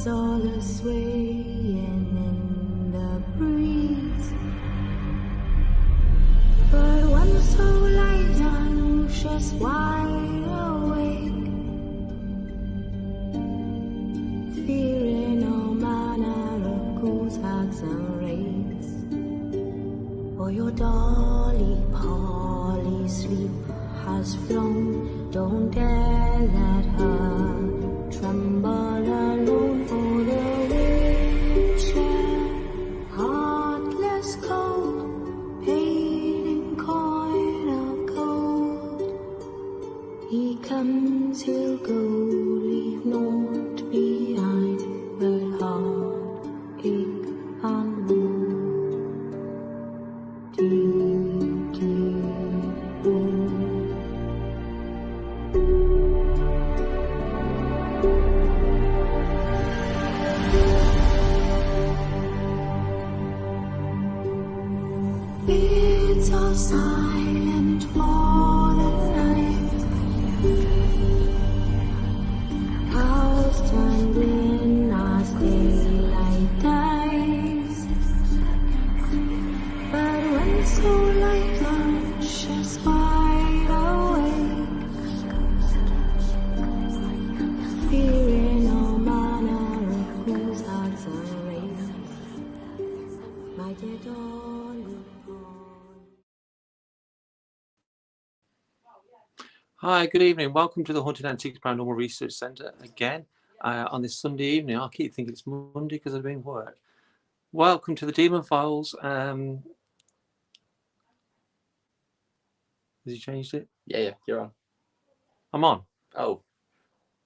solace swaying in the breeze. But when the soul lies anxious, wide awake, fearing all manner of ghouls, hags and wraiths. For your dolly Polly sleep has flown, don't dare let her tremble alone. For the witcher, heartless cold, paid in coin of gold, he comes, he'll go, leave naught behind but heartache and woe. Deep, deep woe. It's all silent for the night. Cows turn in as daylight dies. But when soullight launches wide awake, fearing all manner of ghouls, hags and wraiths, my dear darling. Hi, good evening. Welcome to the Haunted Antiques Paranormal Research Centre again on this Sunday evening. I keep thinking it's Monday because I've been at work. Welcome to the Demon Files. Has he changed it? Yeah, you're on. I'm on. Oh,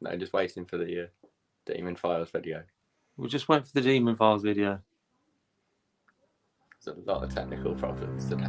no, just waiting for the Demon Files video. We'll just wait for the Demon Files video. There's a lot of technical problems today.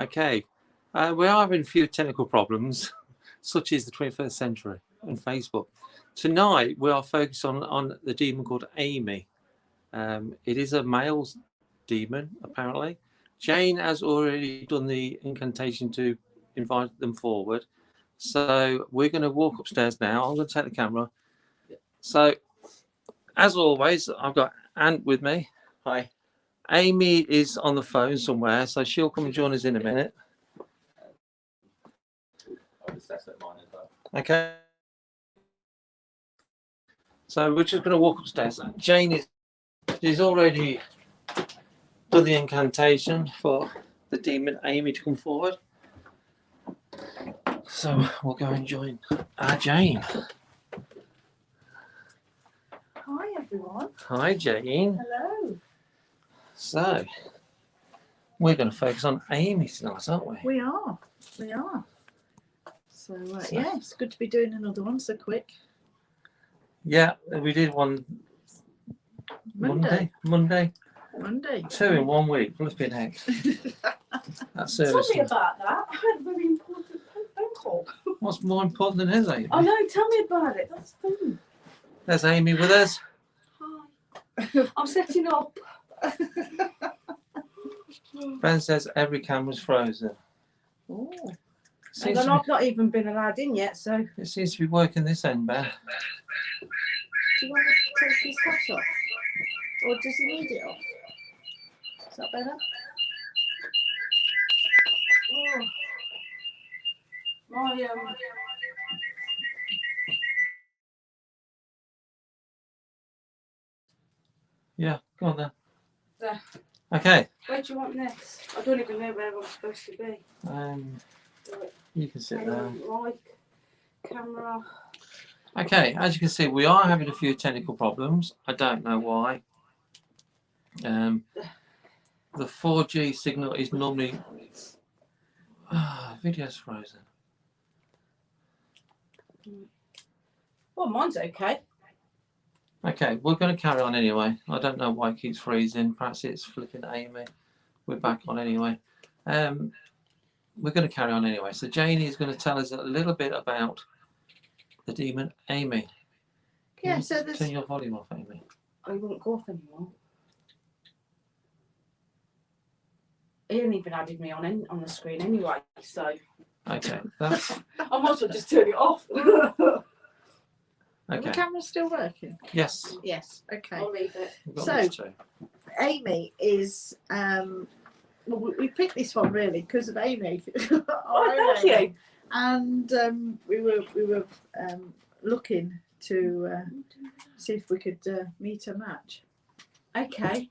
Okay. We are having a few technical problems, such as the 21st century and Facebook. Tonight, we are focused on the demon called Amy. It is a male demon, apparently. Jane has already done the incantation to invite them forward. So we're going to walk upstairs now. I'm going to take the camera. So, as always, I've got Ant with me. Hi. Amy is on the phone somewhere, so she'll come and join us in a minute. I'll just set mine as well. Okay. So we're just going to walk upstairs. Jane is already done the incantation for the demon Amy to come forward. So we'll go and join Jane. Hi everyone. Hi Jane. Hello. So we're going to focus on Amy tonight, aren't we? We are. So yeah, it's good to be doing another one so quick. Yeah, we did one Monday. 2 in 1 week. Flipping heck. That's Tell me about that. I had a very important phone call. What's more important than his Amy? Oh no, tell me about it. That's fun. There's Amy with us. Hi. I'm setting up. Ben says every camera's frozen. Oh. Seems And to I've not even been allowed in yet, so. It seems to be working this end, Ben. Do you want to take his hat off? Or does he need it off? Is that better? Oh. My Yeah, go on then. There. Okay. Where do you want this? I don't even know where I'm supposed to be. You can sit there. Mic, camera. Okay, as you can see, we are having a few technical problems. I don't know why. The 4G signal is normally video's frozen. Well, mine's okay. Okay, we're going to carry on anyway. I don't know why it keeps freezing. Perhaps it's flipping Amy. We're back on anyway. We're going to carry on anyway. So Janie is going to tell us a little bit about the demon Amy. Can Yeah, you so there's. turn your volume off, Amy? I won't go off anymore. He hasn't even added me on the screen anyway, so Okay, that's I might as well just turn it off. Are the okay. cameras still working? Yes, Yes. Okay. I'll leave it. we've got So- those two. Amy is. Well, we picked this one really because of Amy. Oh, Our thank Amy. you. And we were looking to see if we could meet a match. Okay.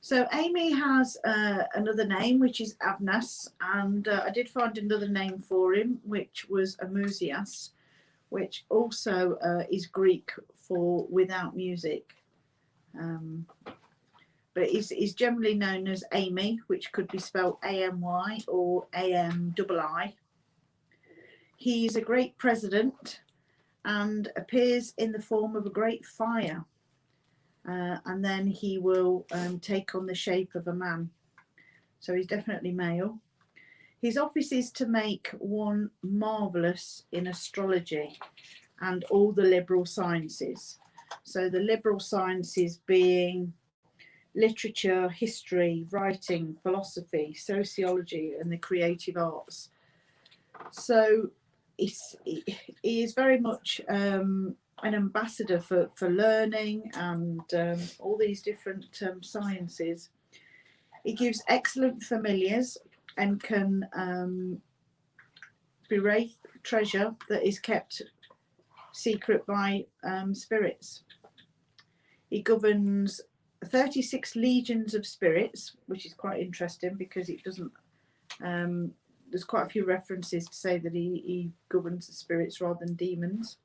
So Amy has another name, which is Avnas, and I did find another name for him, which was Amusias, which also is Greek for without music. But he's generally known as Amy, which could be spelled A-M-Y or A-M-I-I. He is a great president and appears in the form of a great fire. And then he will take on the shape of a man. So he's definitely male. His office is to make one marvellous in astrology and all the liberal sciences. So the liberal sciences being literature, history, writing, philosophy, sociology, and the creative arts. So he is very much an ambassador for learning and all these different sciences. He gives excellent familiars and can berate treasure that is kept secret by spirits. He governs 36 legions of spirits, which is quite interesting because it doesn't there's quite a few references to say that he governs the spirits rather than demons,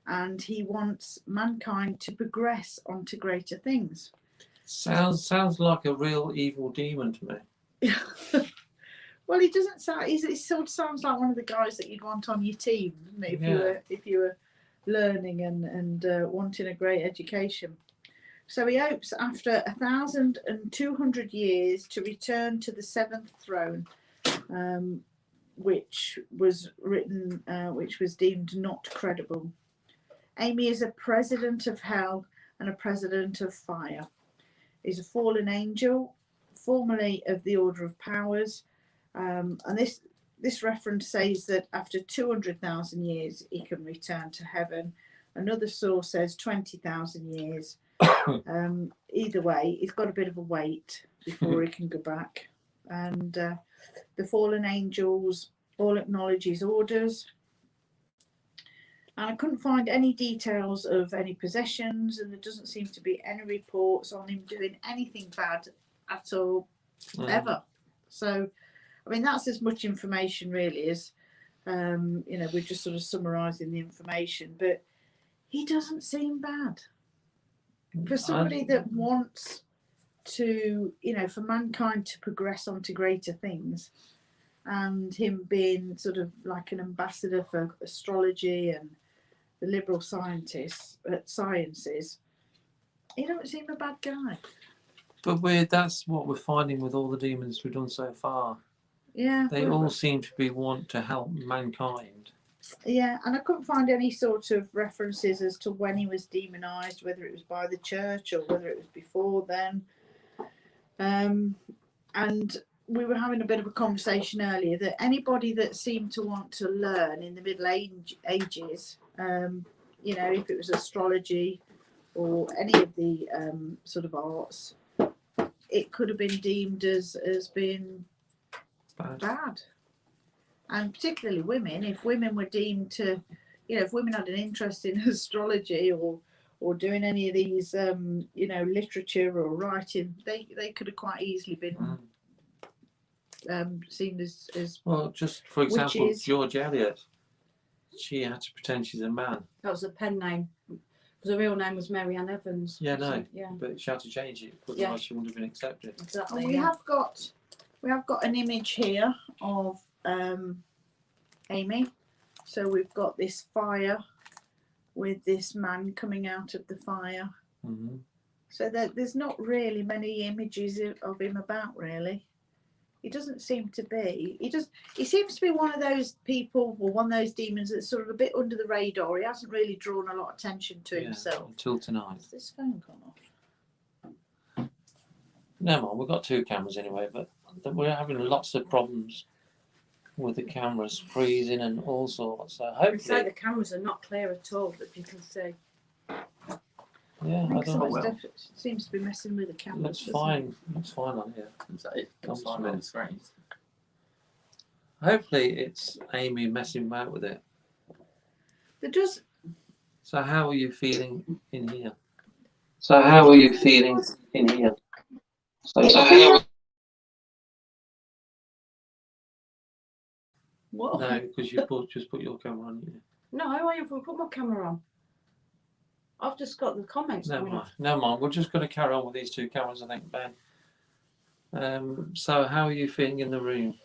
and he wants mankind to progress onto greater things. Sounds like a real evil demon to me. Well, he doesn't sound. He sort of sounds like one of the guys that you'd want on your team, doesn't he? If you were learning and wanting a great education. So he hopes after 1,200 years to return to the seventh throne, which was deemed not credible. Amy is a president of hell and a president of fire. He's a fallen angel, formerly of the Order of Powers, and this reference says that after 200,000 years he can return to heaven. Another source says 20,000 years. Either way, he's got a bit of a wait before he can go back. And the fallen angels all acknowledge his orders. And I couldn't find any details of any possessions, and there doesn't seem to be any reports on him doing anything bad at all, ever. So, I mean, that's as much information really as, we're just sort of summarising the information, but he doesn't seem bad. For somebody that wants to, for mankind to progress onto greater things, and him being sort of like an ambassador for astrology and the liberal sciences, he don't seem a bad guy. But that's what we're finding with all the demons we've done so far. Yeah. They all seem to want to help mankind. Yeah, and I couldn't find any sort of references as to when he was demonized, whether it was by the church or whether it was before then. And we were having a bit of a conversation earlier that anybody that seemed to want to learn in the Middle Ages, if it was astrology or any of the sort of arts, it could have been deemed as being bad. And particularly women, if women were deemed to, if women had an interest in astrology or doing any of these, literature or writing, they could have quite easily been seen as well. Just for example, witches. George Eliot, she had to pretend she's a man. That was a pen name. Because her real name was Mary Ann Evans. Yeah, no. Yeah. But she had to change it, otherwise Yeah. she wouldn't have been accepted. Exactly. And we have got an image here of Amy. So we've got this fire with this man coming out of the fire. Mhm. So there's not really many images of him about, really. He doesn't seem to be. He seems to be one of those people, or one of those demons that's sort of a bit under the radar. He hasn't really drawn a lot of attention to Yeah, himself. until tonight. Has this phone gone off? Never mind, we've got 2 cameras anyway, but we're having lots of problems with the cameras freezing and all sorts. So So hopefully, the cameras are not clear at all, that you can see. yeah, I don't know. Stuff seems to be messing with the camera. Looks fine. Looks fine on here. So it comes Comes on the screen. Hopefully, it's Amy messing about with it. There does. So how are you feeling in here? So how are you feeling in here? What? No, because you just put your camera on. Yeah. No, I haven't put my camera on. I've just got the comments Never coming mind. up. Never mind. We're just going to carry on with these 2 cameras, I think, Ben. So how are you feeling in the room?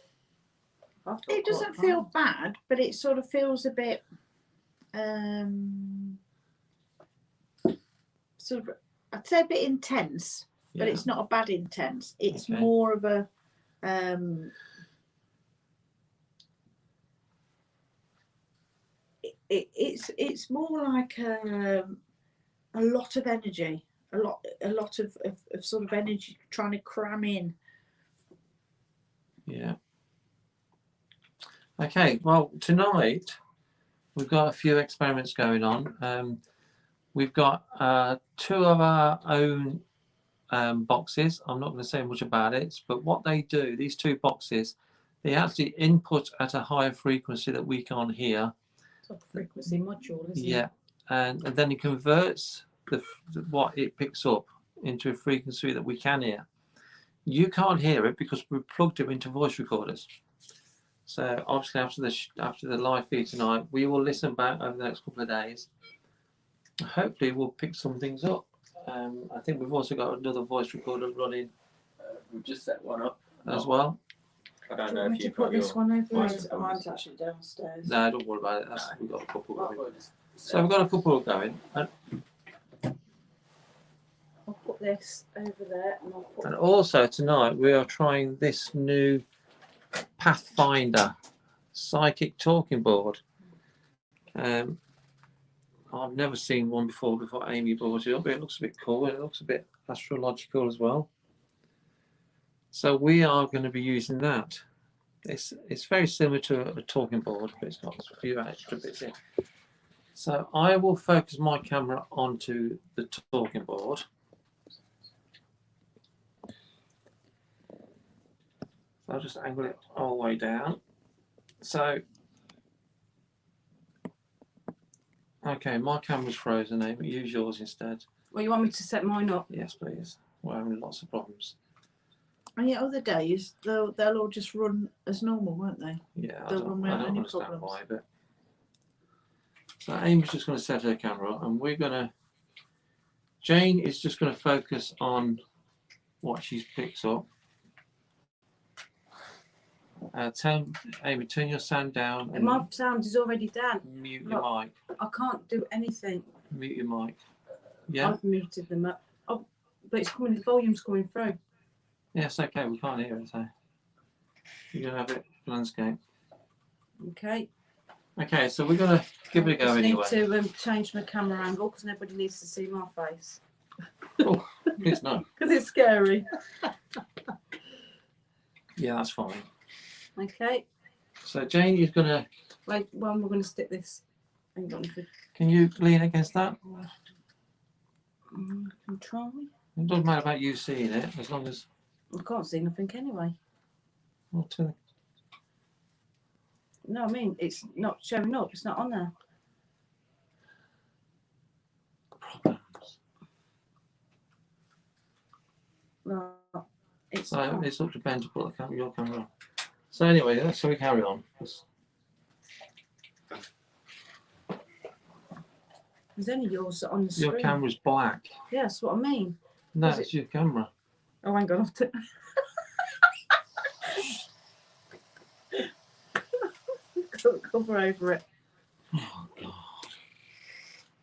I've got It doesn't quite feel fine. bad, but it sort of feels a bit sort of, I'd say a bit intense, but Yeah. it's not a bad intense. It's Okay. more of a it's more like a lot of energy, a lot of sort of energy trying to cram in. Yeah. Okay, well, tonight we've got a few experiments going on. We've got 2 of our own boxes. I'm not going to say much about it, but what they do, these 2 boxes, they actually input at a higher frequency that we can't hear. It's like a frequency module, isn't Yeah, it? and then it converts what it picks up into a frequency that we can hear. You can't hear it because we've plugged them into voice recorders. So obviously after the live feed tonight, we will listen back over the next couple of days. Hopefully we'll pick some things up. I think we've also got another voice recorder running We've just set one up as well. I Do don't you know want me if to you've put got this your one over voice there? recorders. Mine's actually downstairs. No, don't worry about it. No. We've got a couple Right, going. we'll just So we've got a couple going. I'll put this over there and I'll put And also tonight we are trying this new Pathfinder psychic talking board. I've never seen one before Amy brought it up. It looks a bit cool. It looks a bit astrological as well. So we are going to be using that. It's very similar to a talking board, but it's got a few extra bits in. So I will focus my camera onto the talking board. I'll just angle it all the way down. So, okay, my camera's frozen, Amy. Use yours instead. Well, you want me to set mine up? Yes, please. We're having lots of problems. And yet other days they'll all just run as normal, won't they? Yeah, I Don't don't have any understand problems. why, but so Amy's just going to set her camera up, and we're going to. Jane is just going to focus on what she picks up. Amy, turn your sound down and My sound is already down. mute your mic. I can't do anything. Mute your mic. Yeah. I've muted them up. Oh, but it's coming. The volume's coming through. Yes. Okay. We can't hear it. So you're going to have it landscape. Okay. Okay. So we're going to give it a go Just anyway. need to change my camera angle because nobody needs to see my face. Oh, please no. Because it's scary. Yeah, that's fine. Okay. So Jane is going to. Wait, well, we're going to stick this. Hang on. Can you lean against that? Can try. It doesn't matter about you seeing it, as long as. I can't see nothing anyway. Well, No, I mean, it's not showing up. It's not on there. problems. No, it's So not. it's up to Ben to put your camera on. So anyway, so we carry on. There's only yours on the screen. Your camera's black. Yeah, that's what I mean. No, Is it's your camera. Oh, hang on. Cover over it. Oh God.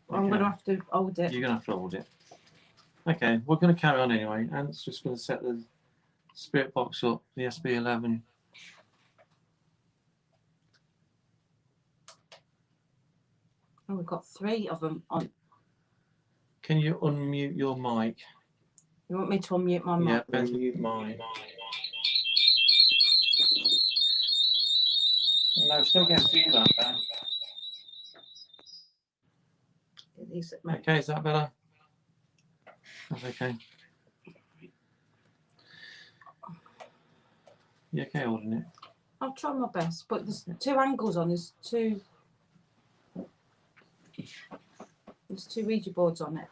I'm going to have to hold it. You're going to have to hold it. Okay, we're going to carry on anyway. Ant's just going to set the spirit box up, the SB11. Oh, we've got 3 of them on. Can you unmute your mic? You want me to unmute my mic? Yeah, unmute mine. No, still getting feedback, Ben. These at my- Okay, is that better? That's okay. You okay holding it? I'll try my best, but there's 2 angles on. There's 2 Ouija boards on it.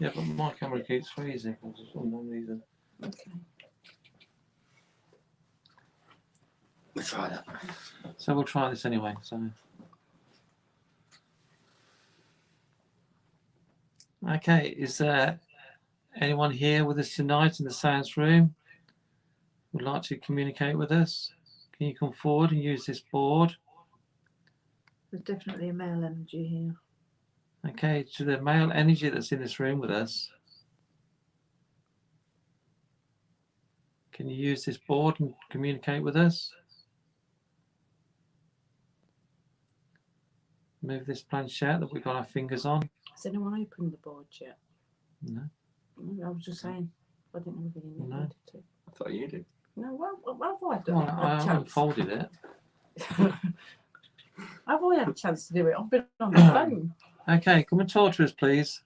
Yeah, but my camera keeps freezing for some reason. Okay. We'll try that. So we'll try this anyway. So, okay, is there anyone here with us tonight in the science room who would like to communicate with us? Can you come forward and use this board? There's definitely a male energy here. Okay, to the male energy that's in this room with us, can you use this board and communicate with us? Move this planchette that we've got our fingers on. Has anyone opened the board yet? No. I was just saying. I didn't know if you No. wanted to. I thought you did. No, well, I've had Well, a I chance. unfolded it. I've always had a chance to do it. I've been on the phone. Okay, come and talk to us, please.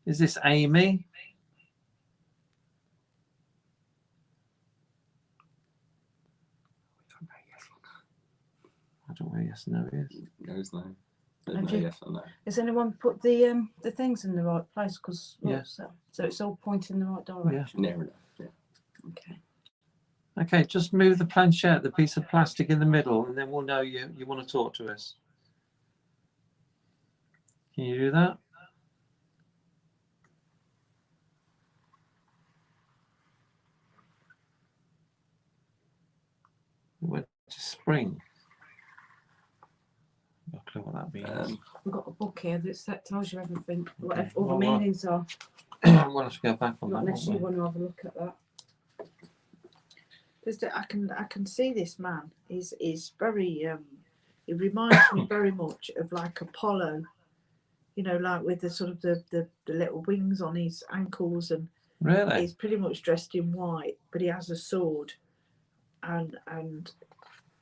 Is this Amy? I don't know. Yes, no, is. There's no. There's Have no you- yes or no. Has anyone put the things in the right place? Because Yeah. so it's all pointing in the right direction. Near enough. Yeah. Okay. Okay, just move the planchette, the piece of plastic in the middle, and then we'll know you want to talk to us. Can you do that? We went to spring. I've got a clue what that means. We've got a book here that tells you everything, what Okay. all the Well, meanings are. We'll have to go back on Not that. unless you won't we? want to have a look at that. I can see this man. He's very he reminds me very much of like Apollo, you know, like with the sort of the little wings on his ankles, and Really? he's pretty much dressed in white, but he has a sword, and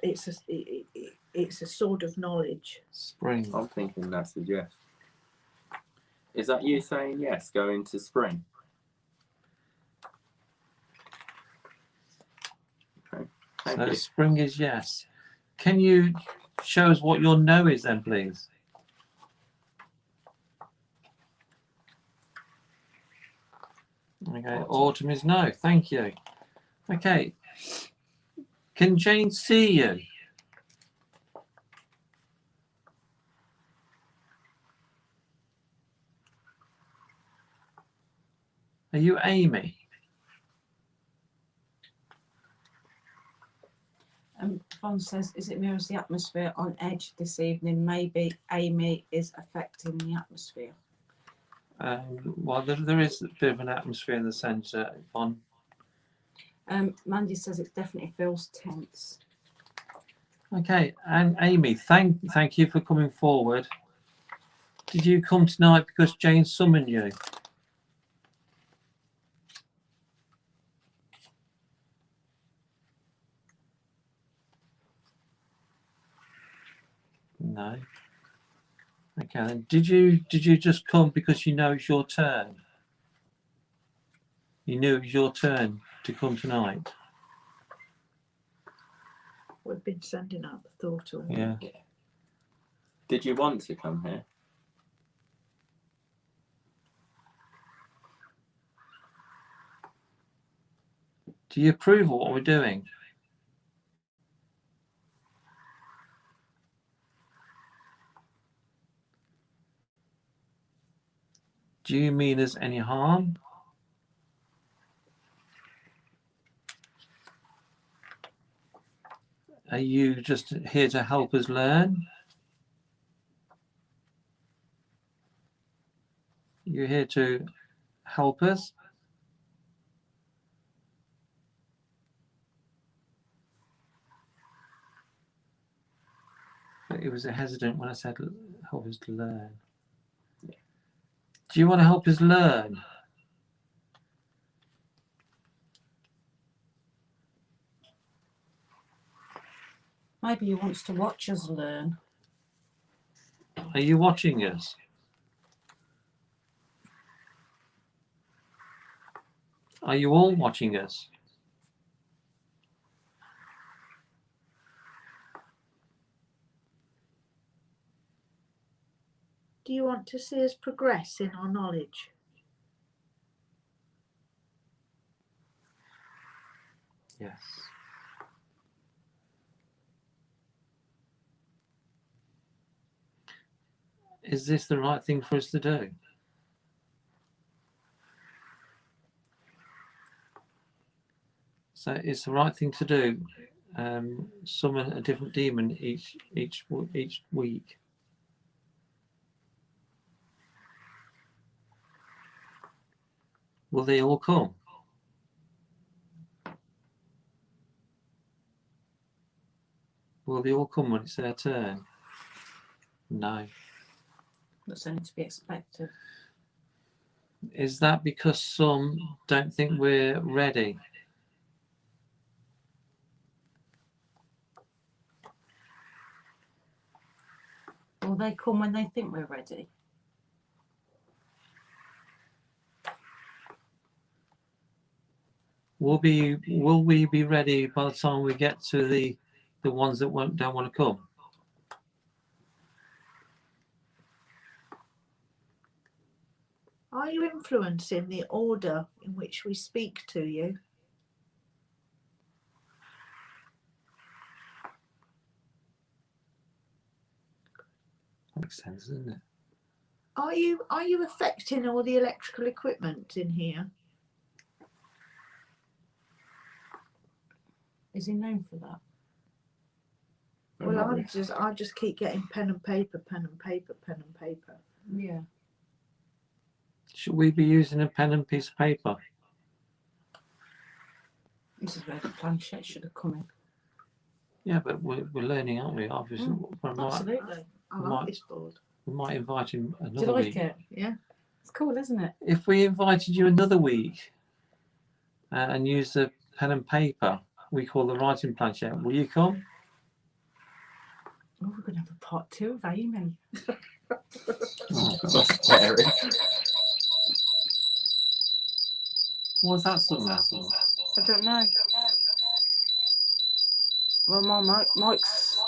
it's a sword of knowledge. Spring. I'm thinking that's a yes. Is that you saying yes, going to spring? Okay. Thank So you. spring is yes. Can you show us what your no is then, please? Okay, autumn is no. Thank you. Okay. Can Jane see you? Are you Amy? Yvonne says, is it mirrors the atmosphere on edge this evening? Maybe Amy is affecting the atmosphere. Well, there is a bit of an atmosphere in the centre, Yvonne. Mandy says it definitely feels tense. Okay, and Amy, thank you for coming forward. Did you come tonight because Jane summoned you? No. Okay, then did you just come because you know it's your turn? You knew it was your turn to come tonight. We've been sending out the thought all Yeah. week. Did you want to come here? Do you approve of what we're doing? Do you mean us any harm? Are you just here to help us learn? You're here to help us? But it was hesitant when I said help us to learn. Do you want to help us learn? Maybe he wants to watch us learn. Are you watching us? Are you all watching us? Do you want to see us progress in our knowledge? Yes. Is this the right thing for us to do? So it's the right thing to do. Summon a different demon each week. Will they all come? Will they all come when it's their turn? No. That's only to be expected. Is that because some don't think we're ready? Will they come when they think we're ready? Will we be ready by the time we get to the ones that don't want to come? Are you influencing the order in which we speak to you? Makes sense, doesn't it? Are you affecting all the electrical equipment in here? Is he known for that? Well, I just keep getting pen and paper, pen and paper, pen and paper. Yeah. Should we be using a pen and piece of paper? This is where the planchette should have come in. Yeah, but we're learning, aren't we? Obviously, Absolutely. I like this board. we might invite him Do another you like week. it? Yeah. It's cool, isn't it? If we invited you another week and used the pen and paper we call the writing planchette, will you come? Oh, we're going to have a part 2 of Amy. Oh, that's scary. What's that song? I don't know. Well, my mic's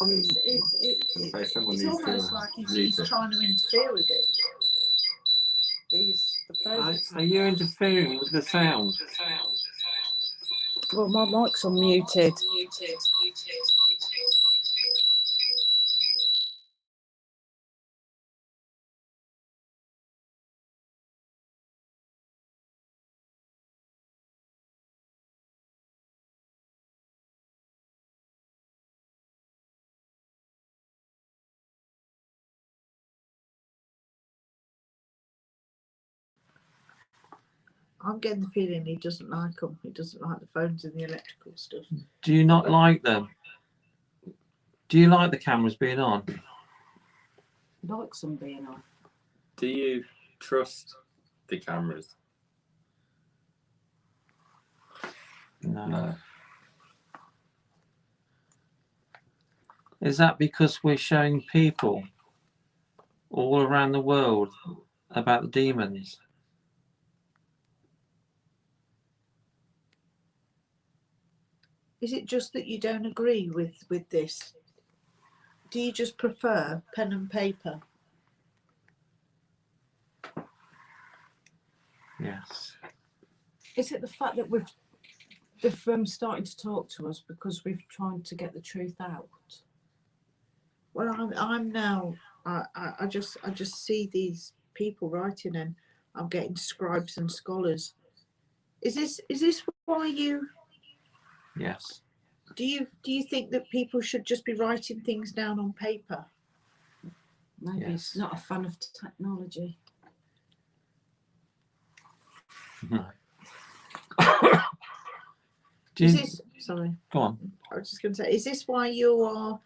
on. Okay, someone It's needs almost to like mute he's it. trying to interfere with it. The phone. Are you interfering with the sound? Well, my mic's unmuted. I'm getting the feeling he doesn't like them. He doesn't like the phones and the electrical stuff. Do you not like them? Do you like the cameras being on? Like some being on. Do you trust the cameras? No. Is that because we're showing people all around the world about the demons? Is it just that you don't agree with this? Do you just prefer pen and paper? Yes. Is it the fact that they've starting to talk to us because we've tried to get the truth out? Well, I'm now. I just see these people writing, and I'm getting scribes and scholars. Is this why you? Yes. Do you think that people should just be writing things down on paper? Maybe Yes. he's not a fan of technology. Do Is you, this sorry? go on. I was just going to say, is this why you are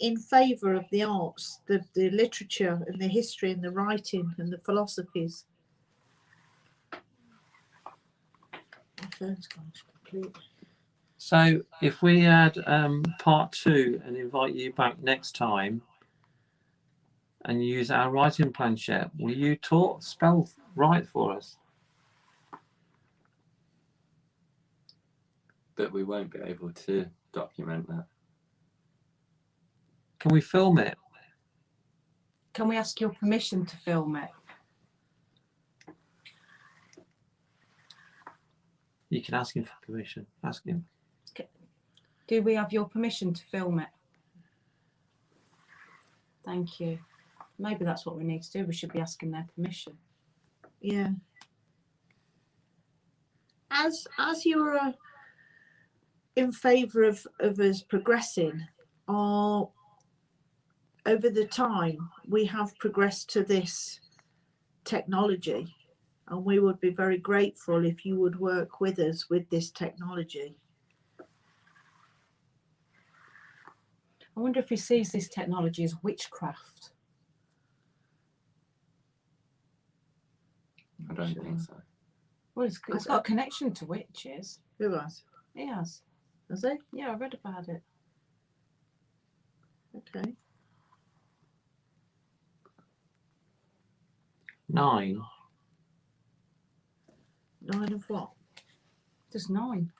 in favour of the arts, the literature and the history and the writing and the philosophies? My phone's gone completely. So if we add part 2 and invite you back next time and use our writing planchette, will you spell right for us? But we won't be able to document that. Can we film it? Can we ask your permission to film it? You can ask him for permission. Ask him. Do we have your permission to film it? Thank you. Maybe that's what we need to do. We should be asking their permission. Yeah. As you're in favour of us progressing, or over the time we have progressed to this technology, and we would be very grateful if you would work with us with this technology. I wonder if he sees this technology as witchcraft. I don't think so. Well, it's got a connection to witches. Who has? He has. Has he? Yeah, I read about it. Okay. 9. 9 of what? Just 9.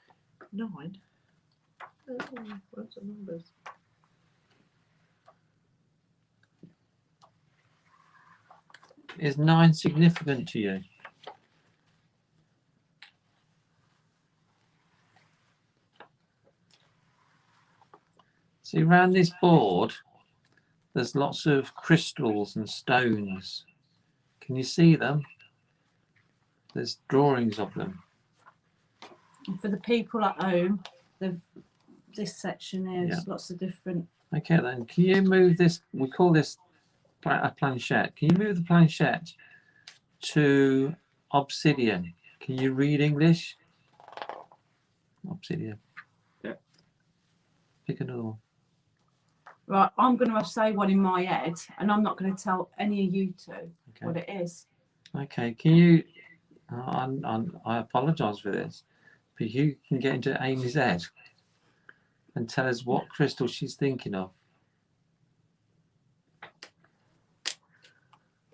9? Oh, what's the numbers? Is 9 significant to you? See, around this board, there's lots of crystals and stones. Can you see them? There's drawings of them. And for the people at home, this section here is Yeah. lots of different. Okay, then, can you move this? We call this a planchette. Can you move the planchette to obsidian? Can you read English? Obsidian. Yeah. Pick another one. Right, I'm going to say one in my head, and I'm not going to tell any of you two Okay. what it is. Okay, can you? I apologise for this, but you can get into Amy's head and tell us what crystal she's thinking of.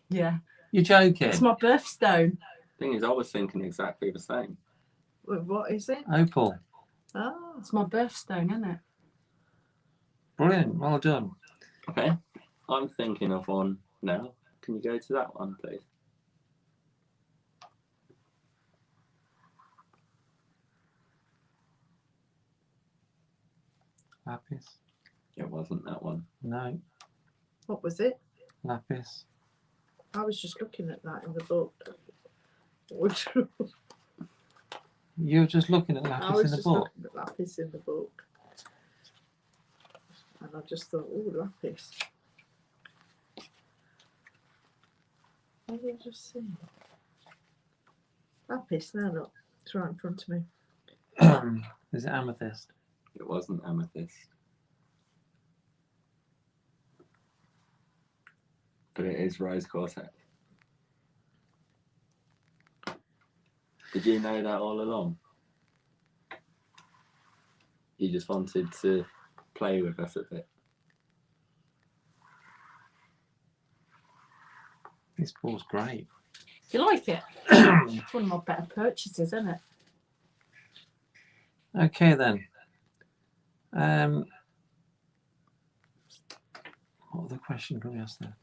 Yeah. You're joking? It's my birthstone. Thing is, I was thinking exactly the same. What is it? Opal. Oh, It's my birthstone, isn't it? Brilliant. Well done. Okay, I'm thinking of one now. Can you go to that one, please? Lapis. It wasn't that one. No. what was it? Lapis. I was just looking at that in the book. Which You're just looking at I lapis was in the just book. looking at lapis in the book. And I just thought, oh, lapis. What did I just see? Lapis, no, look. It's right in front of me. Is it amethyst? It wasn't amethyst. But it is rose quartz. Did you know that all along? You just wanted to play with us a bit. This ball's great. Do you like it? It's one of my better purchases, isn't it? Okay then. What other question can we ask there?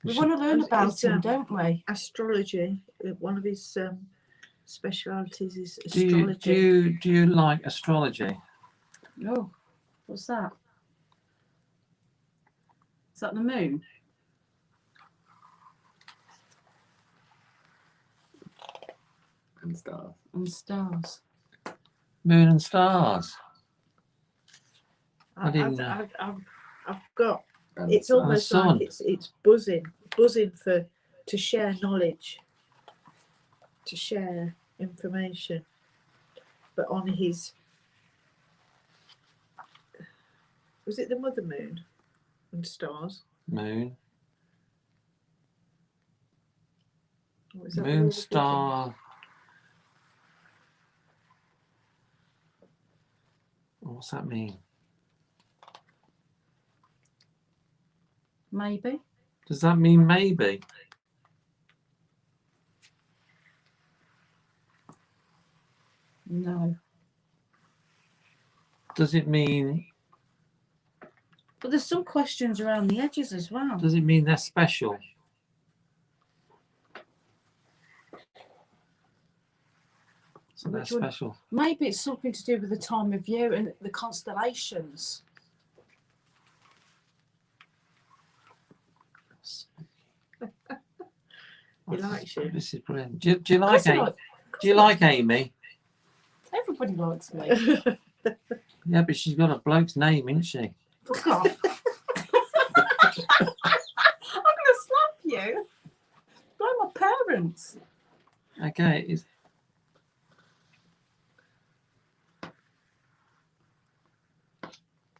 We want to learn about It's, him, don't we? Astrology. One of his specialities is Do astrology. you like astrology? Oh, what's that? Is that the moon? And stars. And stars. Moon and stars. I didn't know. I've got. And It's so- almost son. like it's buzzing to share knowledge, to share information. But on his, was it the mother moon and stars? Moon, Or is that the moon, Lord of Visions? star. What's that mean? Maybe. Does that mean maybe? No. Does it mean? But there's some questions around the edges as well. Does it mean they're special? So they're Which one? special. Maybe it's something to do with the time of year and the constellations. He likes you. This is brilliant. Do you like Course I Amy? like- Do you like Amy? Everybody likes me. Yeah, but she's got a bloke's name, isn't she? Fuck off. I'm gonna slap you. By my parents. Okay.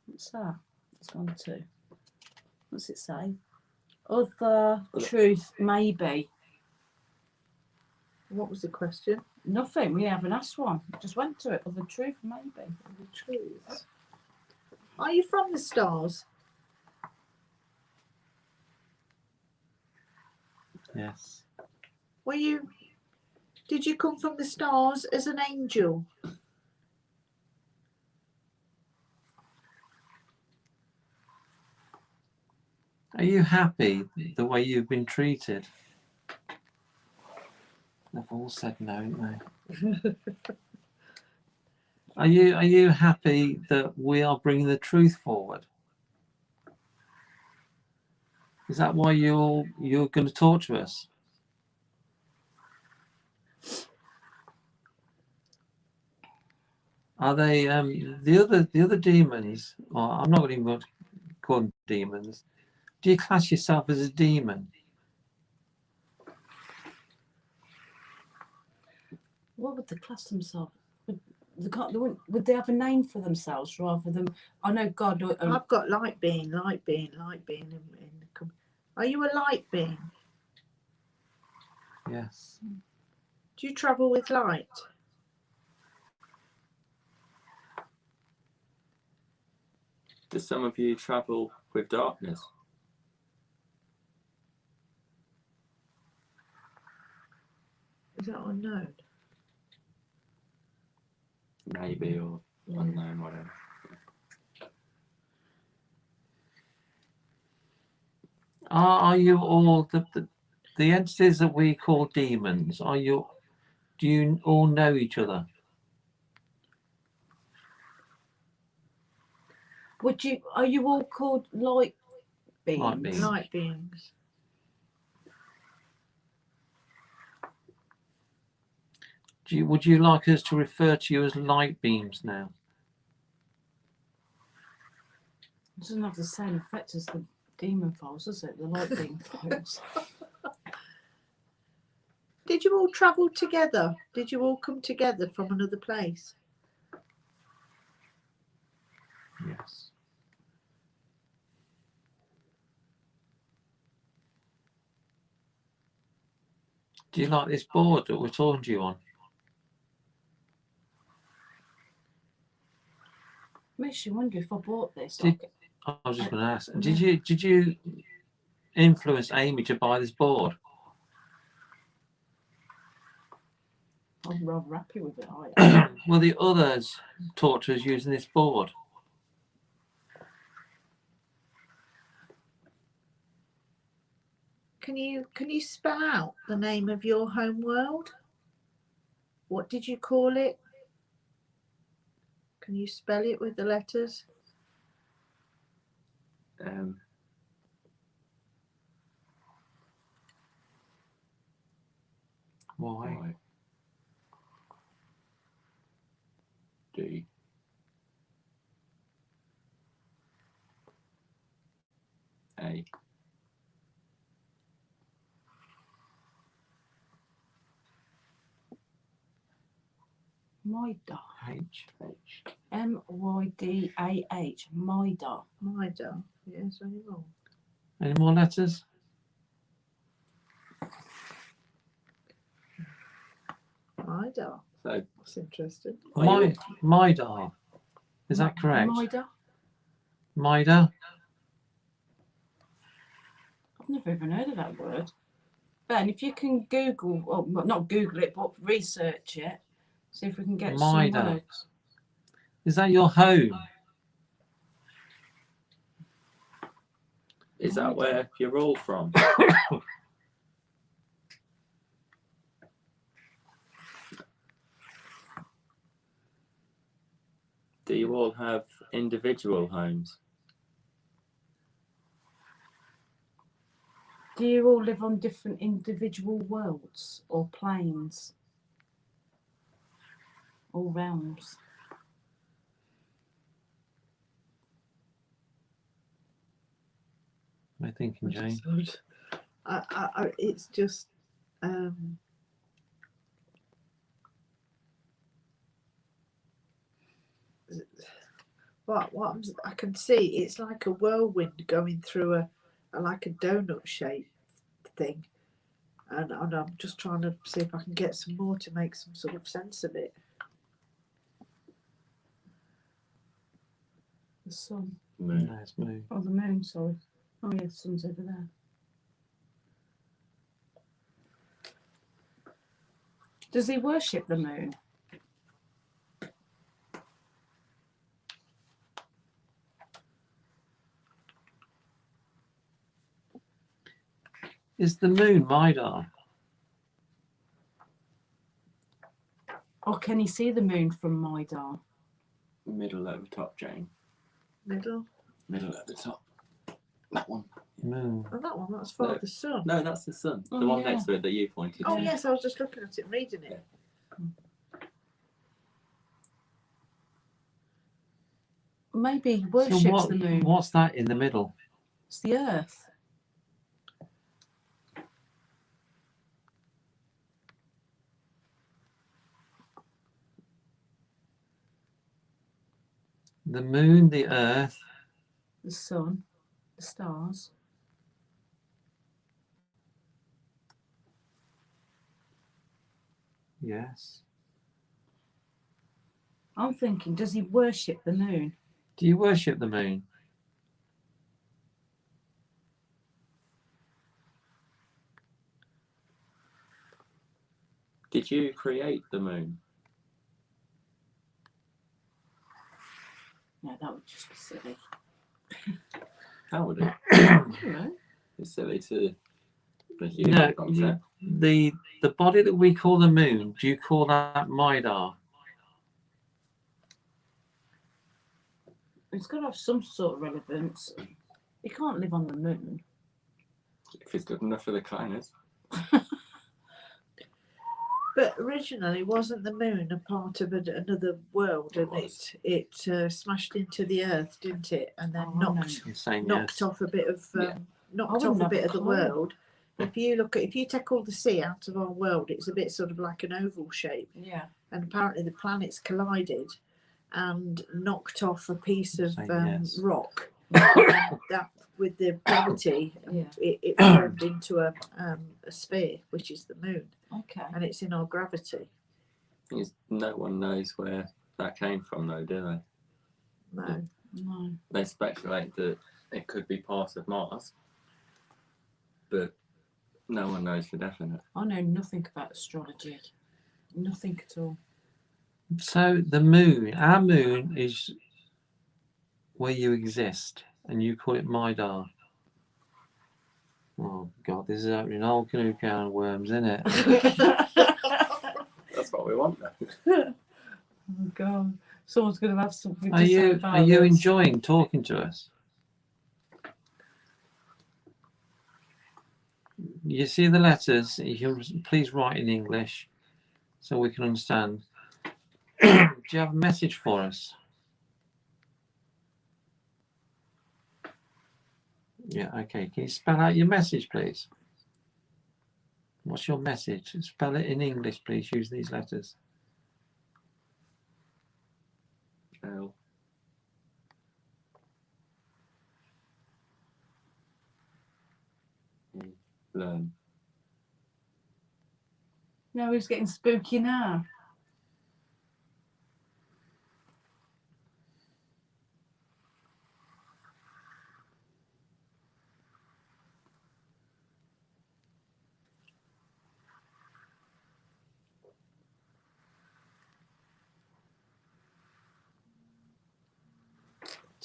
What's that? It's gone to. What's it say? Other truth, maybe. What was the question? Nothing. We haven't asked one. Just went to it. Other truth, maybe. The truth. Are you from the stars? Yes. Were you? Did you come from the stars as an angel? Are you happy the way you've been treated? They've all said no, haven't they? Are you happy that we are bringing the truth forward? Is that why you're going to talk to us? Are they the other demons? Or I'm not even going to call them demons. Do you class yourself as a demon? What would they class themselves? Would they have a name for themselves rather than? I know God. I've got light being. Are you a light being? Yes. Do you travel with light? Do some of you travel with darkness? Is that unknown? Maybe, or unknown, whatever. Are you all the entities that we call demons? Do you all know each other? Are you all called light beings? Light beings. Light beings. Would you like us to refer to you as light beams now? It doesn't have the same effect as the demon files, does it? The light being files. Did you all travel together? Did you all come together from another place? Yes. Do you like this board that we're talking to you on? Makes you wonder if I bought this. I was just going to ask. Did you influence Amy to buy this board? I'm rather happy with it. Well, the others taught to us using this board. Can you spell out the name of your home world? What did you call it? Can you spell it with the letters? Why? D. A. Mydah. H. H. Mydah. Mydah. Mida. Yes, very wrong. Any more letters? Mida. So That's interesting. Midar. Is that correct? Mydah. Mida. I've never even heard of that word. Ben, if you can Google, well, not Google it, but research it, see if we can get Mydah. some words. Is that your home? is that where you're all from? Do you all have individual homes? Do you all live on different individual worlds or planes? Or realms? What are you thinking, Jane? It's just I can see it's like a whirlwind going through a like a donut shape thing, and I'm just trying to see if I can get some more to make some sort of sense of it. The sun. Moon. No, it's moon. Oh, the moon, sorry. Oh, yeah, the sun's over there. Does he worship the moon? Is the moon Midar? Or can he see the moon from Mydah? Middle at the top, Jane. Middle. Middle at the top. That one. Moon. Oh, that one. That's Father No. Son. No, that's the sun. Oh, The one yeah. next to it that you pointed Oh to. yes, I was just looking at it, and reading it. Maybe he So worships the moon. what's that in the middle? It's the earth. The moon, the earth. The sun. The stars. Yes. I'm thinking, does he worship the moon? Do you worship the moon? Did you create the moon? No, that would just be silly. How would it? I don't know. It's silly to presume No, the concept. the body that we call the moon, do you call that Midar? It's got to have some sort of relevance. He can't live on the moon. If it's good enough for the climbers. But originally, wasn't the moon a part of another world, and was. it smashed into the earth, didn't it? And then Oh, no. knocked You're saying knocked yes. off a bit of Yeah. knocked I off wouldn't a have bit a of the clue. world. If you take all the sea out of our world, it's a bit sort of like an oval shape, Yeah. and apparently the planets collided and knocked off a piece of Saying yes. rock. And that, with the gravity, Yeah. it formed into a sphere, which is the moon, Okay. and it's in our gravity. No one knows where that came from, though, do they? No. No. They speculate that it could be part of Mars, but no one knows for definite. I know nothing about astrology. Nothing at all. So the moon, our moon is where you exist, and you call it Midar. Oh God, this is opening a whole canoe can of worms, isn't it? That's what we want, though. Oh God. Someone's going to have something to Are say you about this. enjoying talking to us? You see the letters? You can please write in English so we can understand. Do you have a message for us? Yeah, okay. Can you spell out your message, please? What's your message? Spell it in English, please. Use these letters. L. E. Learn. No, he's getting spooky now.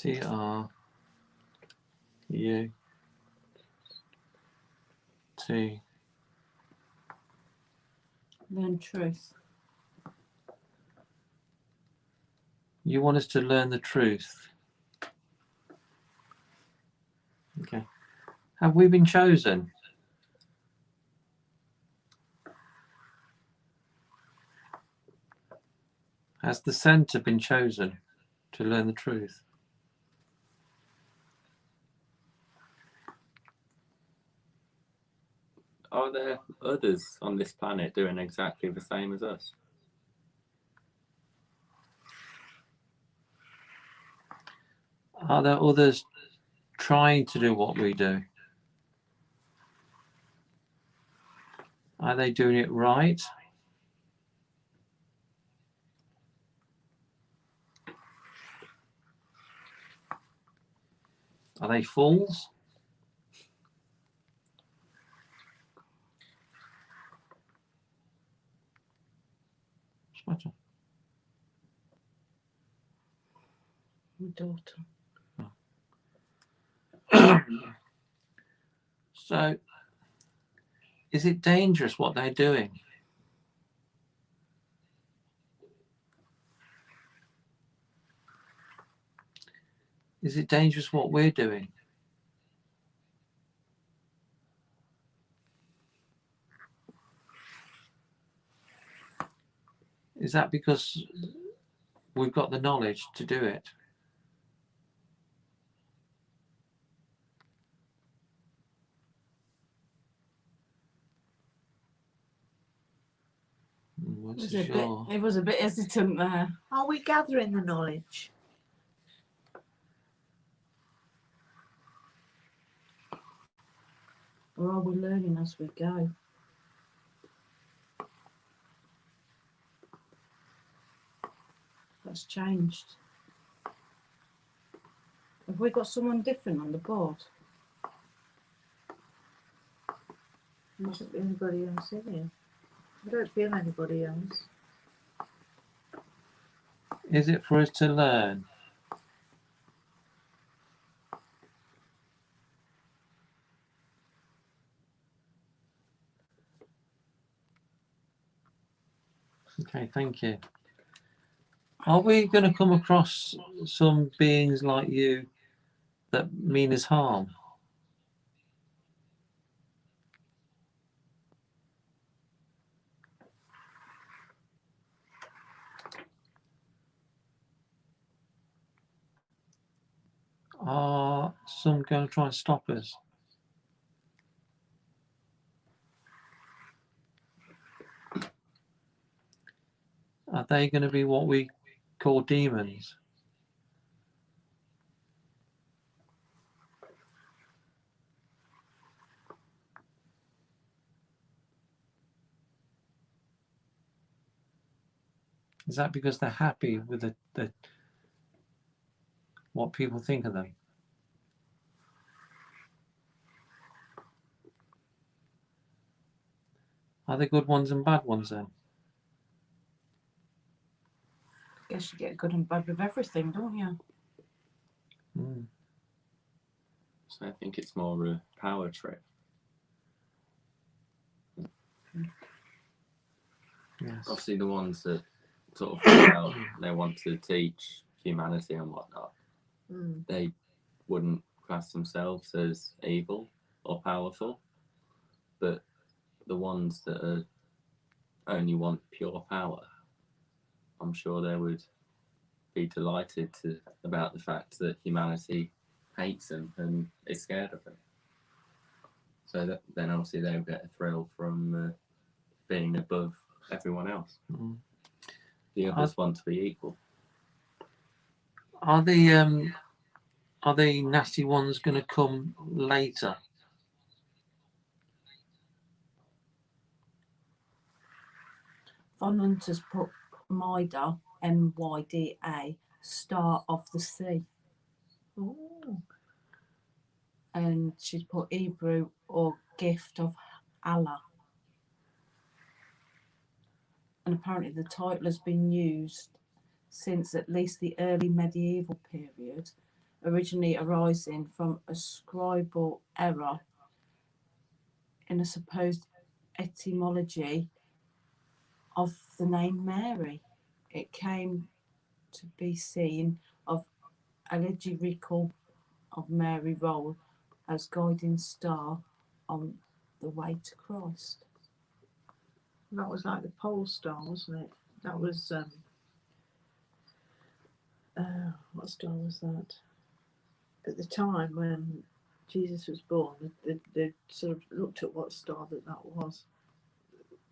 TRUT. Learn truth. You want us to learn the truth. Okay. Have we been chosen? Has the centre been chosen to learn the truth? Are there others on this planet doing exactly the same as us? Are there others trying to do what we do? Are they doing it right? Are they fools? What's the My daughter. matter? So, is it dangerous what they're doing? Is it dangerous what we're doing? Is that because we've got the knowledge to do it? He was a bit hesitant there. Are we gathering the knowledge? Or are we learning as we go? That's changed. Have we got someone different on the board? Not anybody else in here. I don't feel anybody else. Is it for us to learn? Okay, thank you. Are we going to come across some beings like you that mean us harm? Are some going to try and stop us? Are they going to be what we call demons? Is that because they're happy with the what people think of them? Are there good ones and bad ones then? I guess you get good and bad with everything, don't you? Mm. So I think it's more a power trip. Yes. Obviously, the ones that sort of go out, they want to teach humanity and whatnot, they wouldn't class themselves as evil or powerful. But the ones that are only want pure power, I'm sure they would be delighted about the fact that humanity hates him and is scared of him. So that, then obviously they'll get a thrill from being above everyone else. Mm. The others want to be equal. Are the nasty ones going to come later? Von Hunter's put Myda, M-Y-D-A, star of the sea. Oh, And she's put Hebrew or gift of Allah. And apparently the title has been used since at least the early medieval period, originally arising from a scribal error in a supposed etymology of the name Mary. It came to be seen of allegorical of Mary role as guiding star on the way to Christ. that was like the pole star, wasn't it? That was what star was that? At the time when Jesus was born, they sort of looked at what star that was.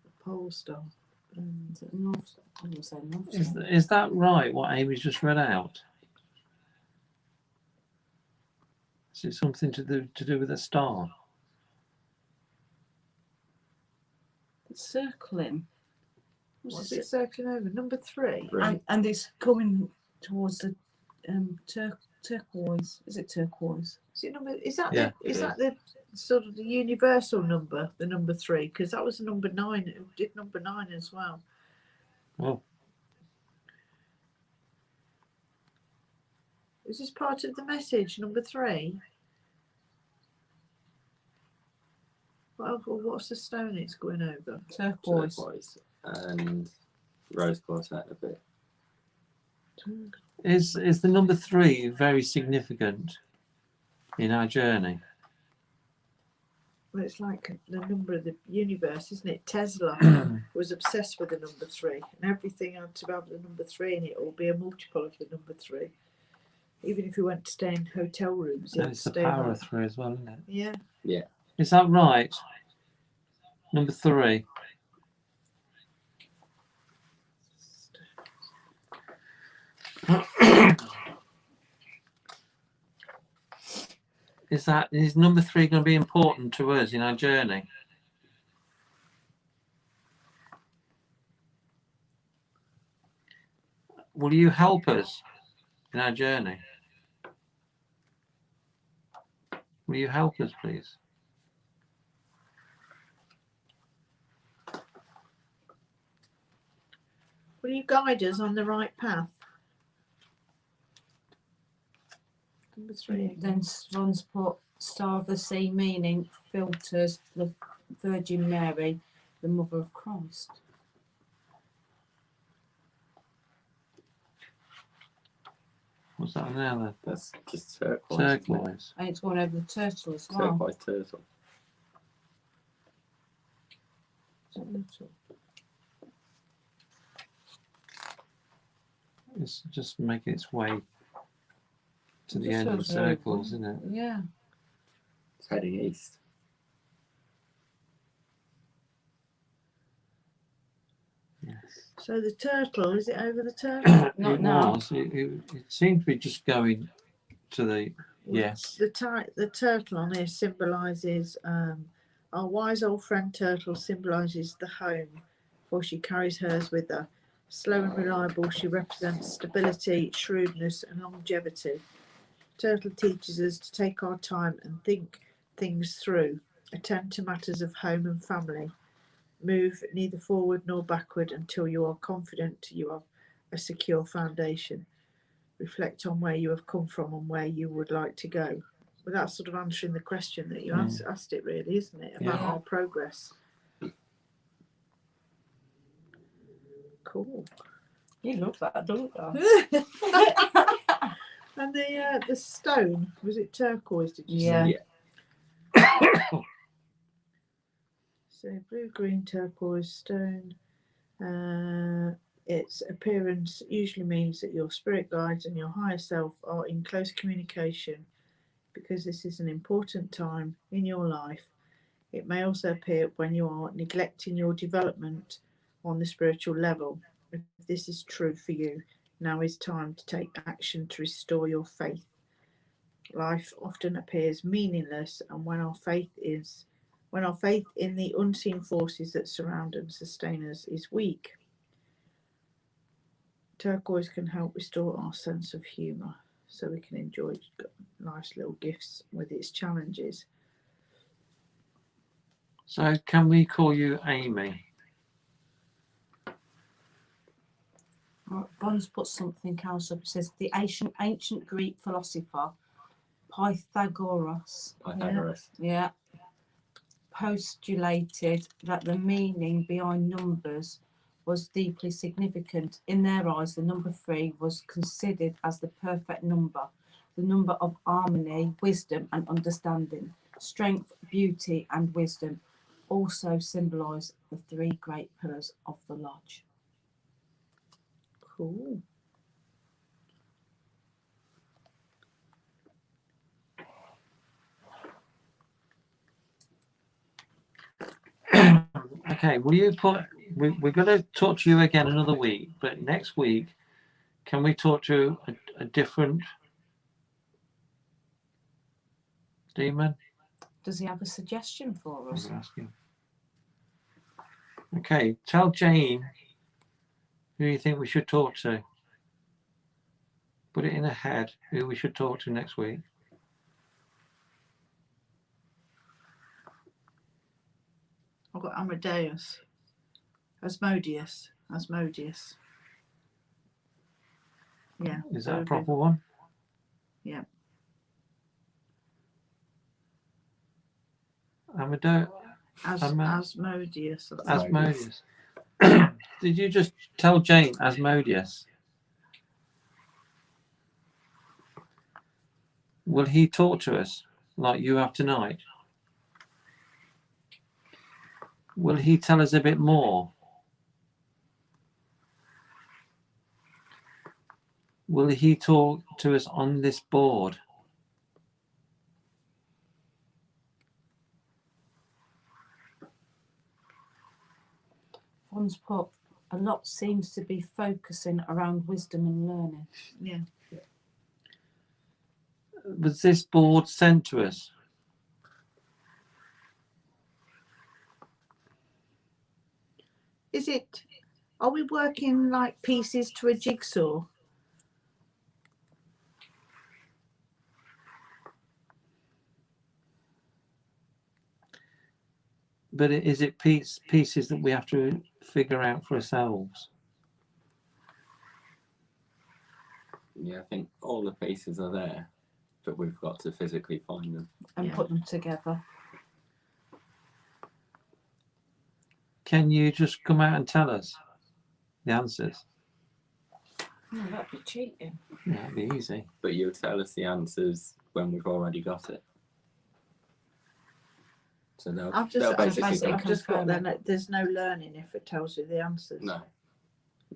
The pole star. Is it North? I wouldn't say North Star. Is that right? What Amy's just read out? Is it something to do with a star? It's circling. What's it circling over? Number 3. And it's coming towards the turquoise. Is it turquoise? Is it number? Is that Yeah, the sort of the universal number? The number 3, because that was the number 9. It did number 9 as well. Oh, Is this part of the message? Number 3. Well, what's the stone it's going over? Turquoise. Turquoise and rose quartet a bit. is the number 3 very significant in our journey? Well, it's like the number of the universe, isn't it? Tesla was obsessed with the number 3, and everything had to have the number 3 in it, or be a multiple of the number 3. Even if you went to stay in hotel rooms, you And had it's to the stay power in of 3 as well, isn't it? Yeah. Is that right? Number 3. Is number 3 going to be important to us in our journey? Will you help us in our journey? Will you help us, please? Will you guide us on the right path? Number 3. Then Ron's put star of the sea, meaning filters the Virgin Mary, the Mother of Christ. What's that now That's just turquoise. then? isn't it? Turquoise. And it's going over the turtle as well. Turquoise turtle. It's just making its way to the Just end of feels very circles, good. isn't it? Yeah. It's heading east. Yes. So the turtle, is it over the turtle? Not it now. was. It seemed to be just going to the yes. The turtle on here symbolises our wise old friend turtle symbolises the home, for she carries hers with her. Slow and reliable, she represents stability, shrewdness, and longevity. Turtle teaches us to take our time and think things through, attend to matters of home and family. Move neither forward nor backward until you are confident you have a secure foundation. Reflect on where you have come from and where you would like to go. Well, that's sort of answering the question that you asked it, really, isn't it? About Yeah. our progress. Cool. You love that, don't you? And the stone, was it turquoise? Did you Yeah. say? Yeah. So blue, green, turquoise stone. Its appearance usually means that your spirit guides and your higher self are in close communication. because this is an important time in your life. It may also appear when you are neglecting your development on the spiritual level. If this is true for you, now is time to take action to restore your faith. Life often appears meaningless, and when our faith in the unseen forces that surround and sustain us is weak. Turquoise can help restore our sense of humour so we can enjoy life's little gifts with its challenges. So can we call you Amy? Ron's put something else up. It says the ancient Greek philosopher Pythagoras postulated that the meaning behind numbers was deeply significant. In their eyes, the number 3 was considered as the perfect number, the number of harmony, wisdom and understanding. Strength, beauty and wisdom also symbolise the 3 great pillars of the lodge. Cool. Okay, will you put, we're going to talk to you again another week, but next week, can we talk to a different demon? Does he have a suggestion for us? I'm asking. Okay, tell Jane who you think we should talk to. Put it in her head who we should talk to next week. I've got Amadeus. Asmodeus. Yeah. Is that a very proper good. one? Yeah. Amadeus. Asmodeus. I think. Asmodeus. Did you just tell Jane Asmodeus? Will he talk to us like you have tonight? Will he tell us a bit more? Will he talk to us on this board? Ron's put a lot seems to be focusing around wisdom and learning. Yeah. Was this board sent to us? Is it? Are we working like pieces to a jigsaw? But is it pieces that we have to figure out for ourselves? Yeah, I think all the pieces are there, but we've got to physically find them. And Yeah. put them together. Can you just come out and tell us the answers? Oh, that'd be cheating. Yeah, that'd be easy. But you'll tell us the answers when we've already got it. So they'll I've basically just got confirm that there's no learning if it tells you the answers. no.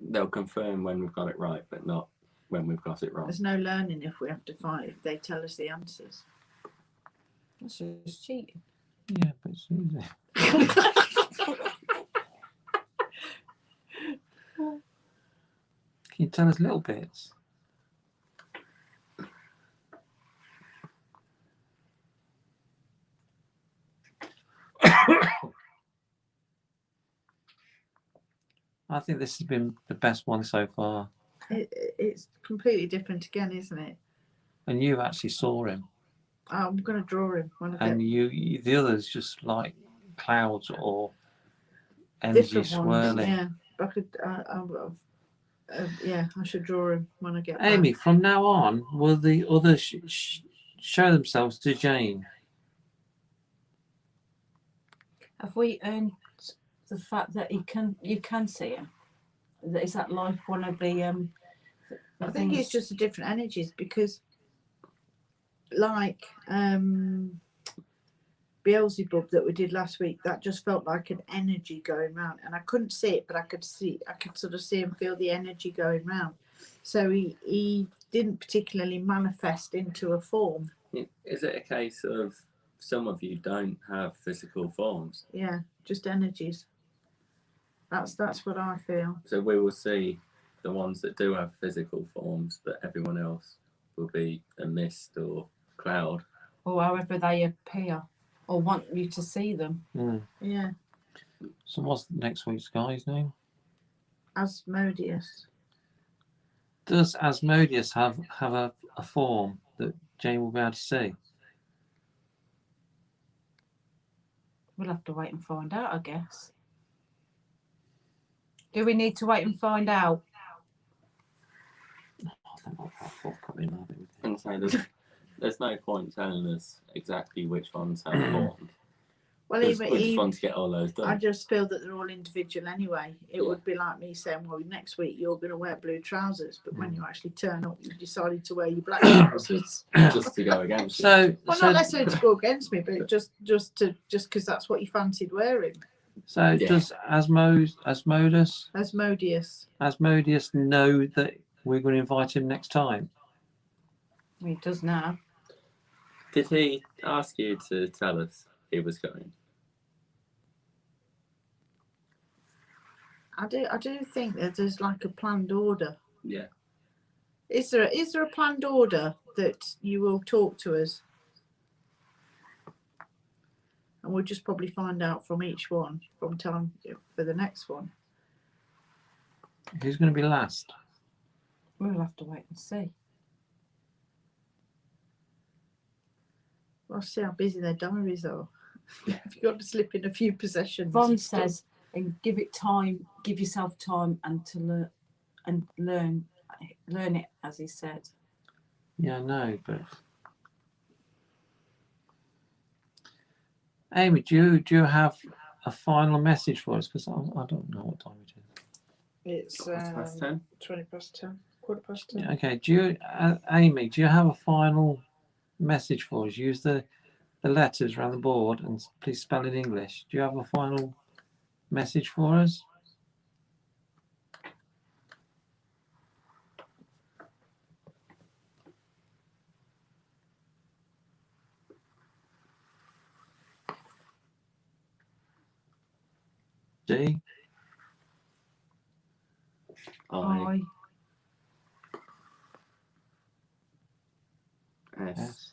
They'll confirm when we've got it right, but not when we've got it wrong. There's no learning if we have to fight if they tell us the answers. That's just cheating. Yeah, but it's easy. Can you tell us little bits? I think this has been the best one so far. It's completely different again, isn't it? And you actually saw him. I'm going to draw him when I get And you the others just like clouds or energy different swirling. ones. Yeah, but I could. Yeah, I should draw him when I get Amy, back. from now on, will the others show themselves to Jane? Have we earned the fact that you can see him? Is that like one of the I think it's just the different energies because, like Beelzebub that we did last week, that just felt like an energy going round, and I couldn't see it, but I could sort of see and feel the energy going round. So he didn't particularly manifest into a form. Is it a case of some of you don't have physical forms? Yeah, just energies. That's what I feel. So we will see the ones that do have physical forms, but everyone else will be a mist or cloud. Or however they appear, or want you to see them. Yeah, So what's next week's guy's name? Asmodeus. Does Asmodeus have a form that Jane will be able to see? We'll have to wait and find out, I guess. Do we need to wait and find out? I think I'll forthcoming now. And so there's no point telling us exactly which ones have formed. Well, We even just want to get all those done. I just feel that they're all individual anyway. It Yeah. would be like me saying, well, next week you're going to wear blue trousers, but when you actually turn up, you decided to wear your black trousers. Just to go against you. So, Well, so, not necessarily to go against me, but just because that's what you fancied wearing. so Yeah. does Asmodeus Asmodeus. know that we're going to invite him next time? He does now. Did he ask you to tell us he was coming? I do think that there's like a planned order. Yeah. Is there a planned order that you will talk to us? And we'll just probably find out from each one from time for the next one. Who's going to be last? We'll have to wait and see. We'll see how busy their diaries are. If you've got to slip in a few possessions. Ron says, and give it time, give yourself time and to learn it, as he said. Yeah, I know, but Amy, do you have a final message for us? Because I don't know what time it is. It's 10? 20 past 10, quarter past 10. Yeah, okay, Amy, do you have a final message for us? Use the letters around the board and please spell in English. Do you have a final message for us? D? I, I, S, Yes.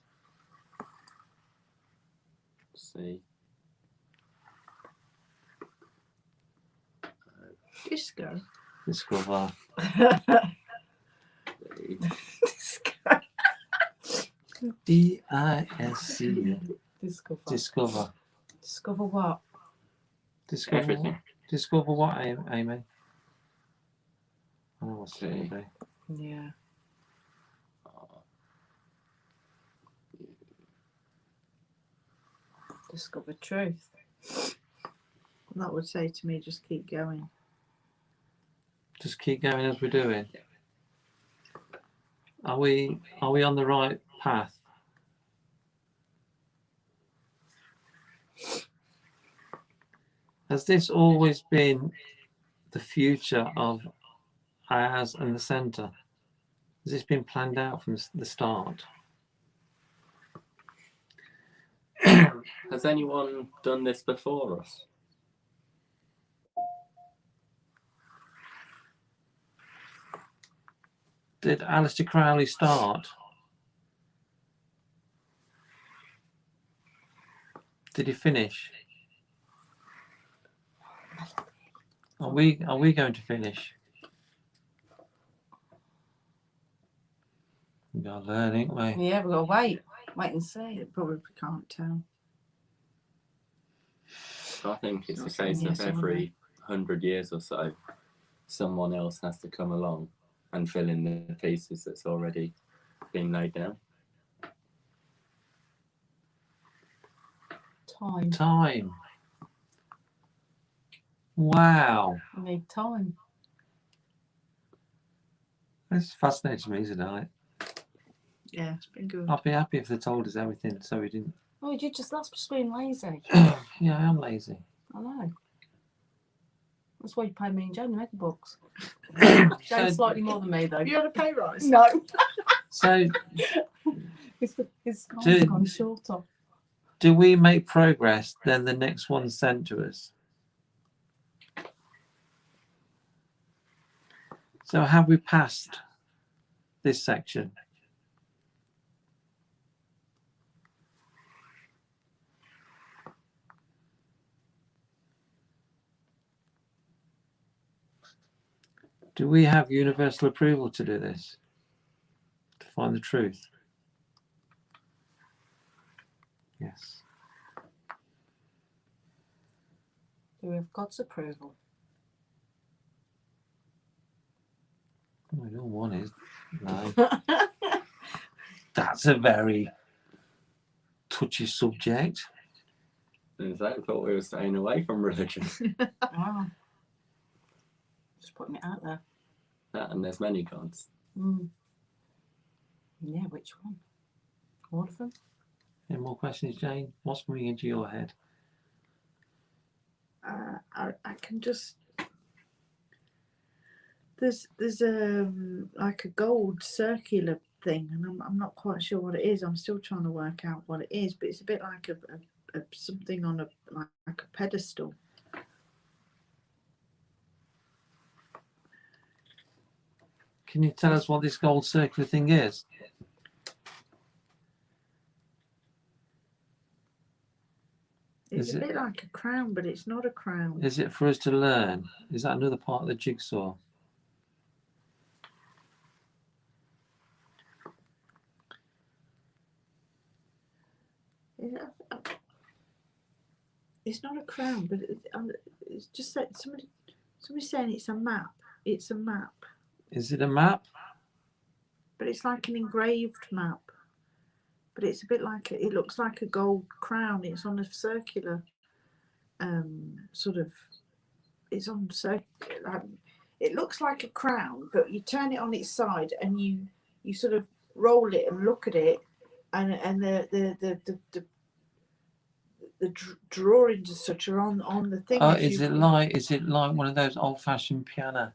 C, Disco. Discover. D, D-I-S-C. discover. Discover. Discover what? Discover everything. what? Discover what, Amy? I know what's C. going to be. Yeah. Discover truth. That would say to me, just keep going. Just keep going as we're doing. Are we on the right path? Has this always been the future of ours and the centre? Has this been planned out from the start? Has anyone done this before us? Did Aleister Crowley start? Did he finish? Are we going to finish? We gotta learn, ain't we? Yeah, we've got to wait and see. It probably can't tell. So I think it's a Not case saying of yes or every 100 years or so, someone else has to come along and fill in the pieces that's already been laid down. Time. Time. Wow. We need time. That's fascinating to me, isn't it? Yeah, it's been good. I'd be happy if they told us everything so we didn't. Oh, that's just being lazy. Yeah, I am lazy. I know. That's why you pay me and Jane to make the books. So, Jane's slightly more than me, though. Have you had a pay rise? No. so His time's Dude. gone shorter. Do we make progress? Then the next one's sent to us. So have we passed this section? Do we have universal approval to do this? To find the truth? Yes. Do we have God's approval? Oh, your one is. No. That's a very touchy subject. And I thought we were staying away from religion. Wow. Just putting it out there. And there's many gods. Mm. Yeah, which one? All of them? Any more questions, Jane? What's coming into your head? I can just. There's like a gold circular thing, and I'm not quite sure what it is. I'm still trying to work out what it is, but it's a bit like a something on like a pedestal. Can you tell us what this gold circular thing is? It's Is a it- bit like a crown, but it's not a crown. Is it for us to learn? Is that another part of the jigsaw? It's not a crown, but it's just that somebody's saying it's a map. It's a map, Is it a map? but it's like an engraved map. But it's a bit like it looks like a gold crown. It's on a circular, sort of. It's on circular. It looks like a crown, but you turn it on its side and you sort of roll it and look at it, and the drawings and such are on the thing. Oh, as is you- it like one of those old-fashioned piano?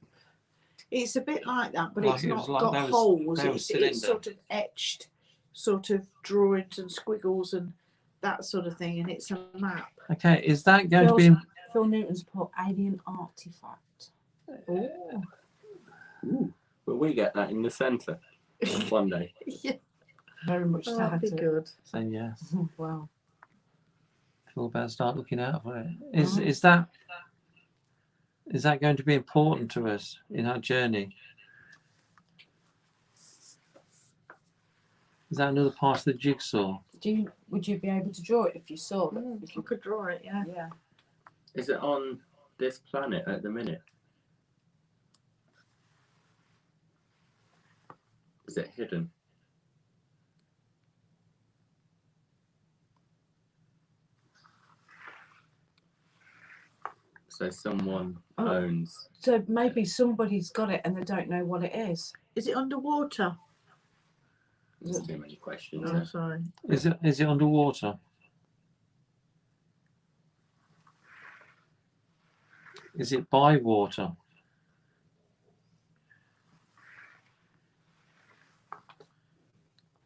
It's a bit like that, but Like it's it not was like got they was- holes. they was It's cylinder. sort of etched, sort of drawings and squiggles and that sort of thing, and it's a map. Okay, is that going to be? Phil Newton's put alien artifact. Oh, But we get that in the centre one day. yeah, Very much that'd be talented. good. Saying yes. Wow. Feel better. Start looking out for it. Mm. Is that going to be important to us in our journey? Is that another part of the jigsaw? Would you be able to draw it if you saw it? If you could draw it, yeah. Yeah. Is it on this planet at the minute? Is it hidden? So someone Oh. owns. So maybe somebody's got it and they don't know what it is. Is it underwater? There's too many questions. Oh, there. sorry. Is it underwater? Is it by water?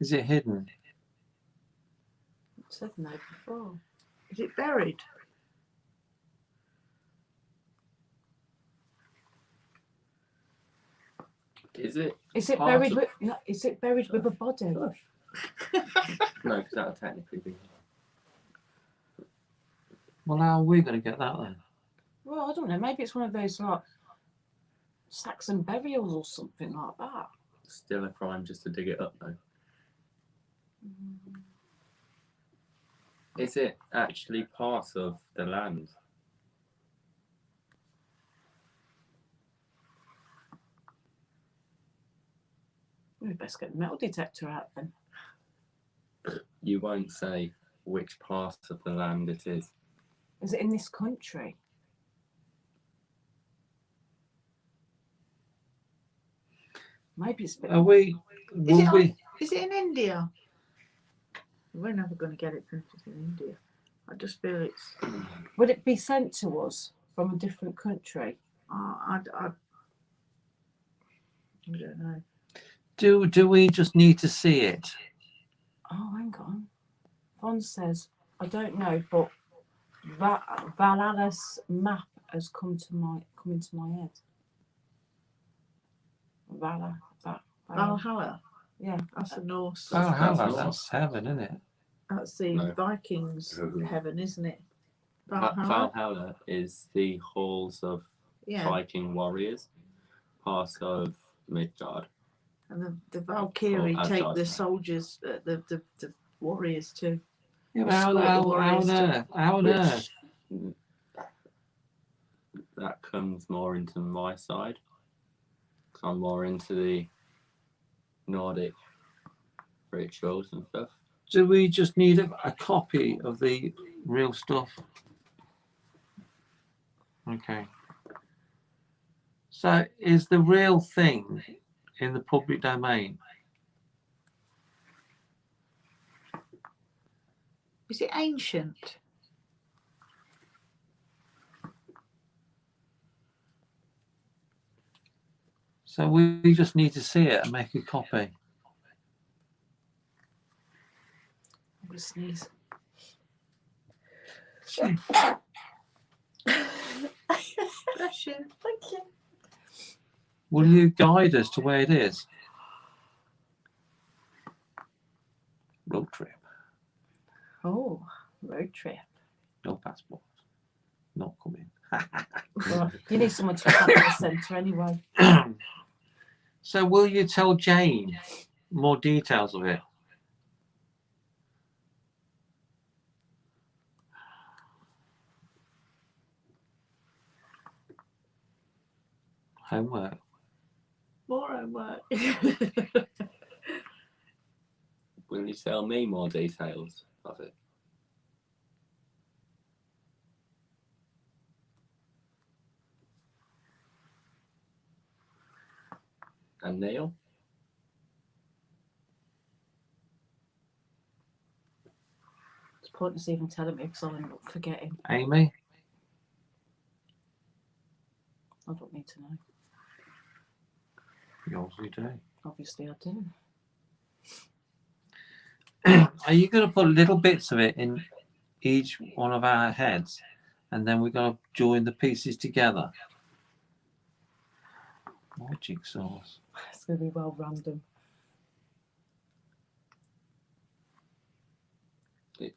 Is it hidden? I said no before. Is it buried? Is it? Is it Part buried of- with? No, is it buried with a body? No, because that'll technically be. Well, how are we going to get that then? Well, I don't know. Maybe it's one of those like Saxon burials or something like that. Still a crime just to dig it up, though. Is it actually part of the land? We best get the metal detector out then. You won't say which part of the land it is. Is it in this country? Maybe it's. Are we? Is it, Will we? is it in India? We're never going to get it if it's in India. I just feel it's. Would it be sent to us from a different country? I don't know. Do we just need to see it? Oh, hang on. Von says, I don't know, but Valhalla's map has come into my head. Valhalla. Yeah. That's the Norse. Oh, That's hello, Norse. that's heaven, isn't it? That's the No. Vikings' heaven, isn't it? Valhalla is the halls of Yeah. Viking warriors, part of Midgard. And the Valkyrie Or take Asgard, the sorry. soldiers, the warriors too. Yeah, but Escort the warriors to- how on earth? Which that comes more into my side. 'Cause I'm more into the Nordic rituals and stuff. Do we just need a copy of the real stuff? Okay. So is the real thing in the public domain? Is it ancient? So we just need to see it and make a copy. I'm gonna sneeze. Bless you. Thank you. Will you guide us to where it is? Road trip. Oh, road trip. No passport. Not coming. Well, you need someone to look after the centre anyway. So will you tell Jane more details of it? Homework. More homework. Will you tell me more details of it? And Neil? It's pointless even telling me because I'll end up forgetting. Amy? I don't need to know. You obviously do. Obviously, I do. Are you going to put little bits of it in each one of our heads and then we're going to join the pieces together? More jigsaws. It's going to be well random.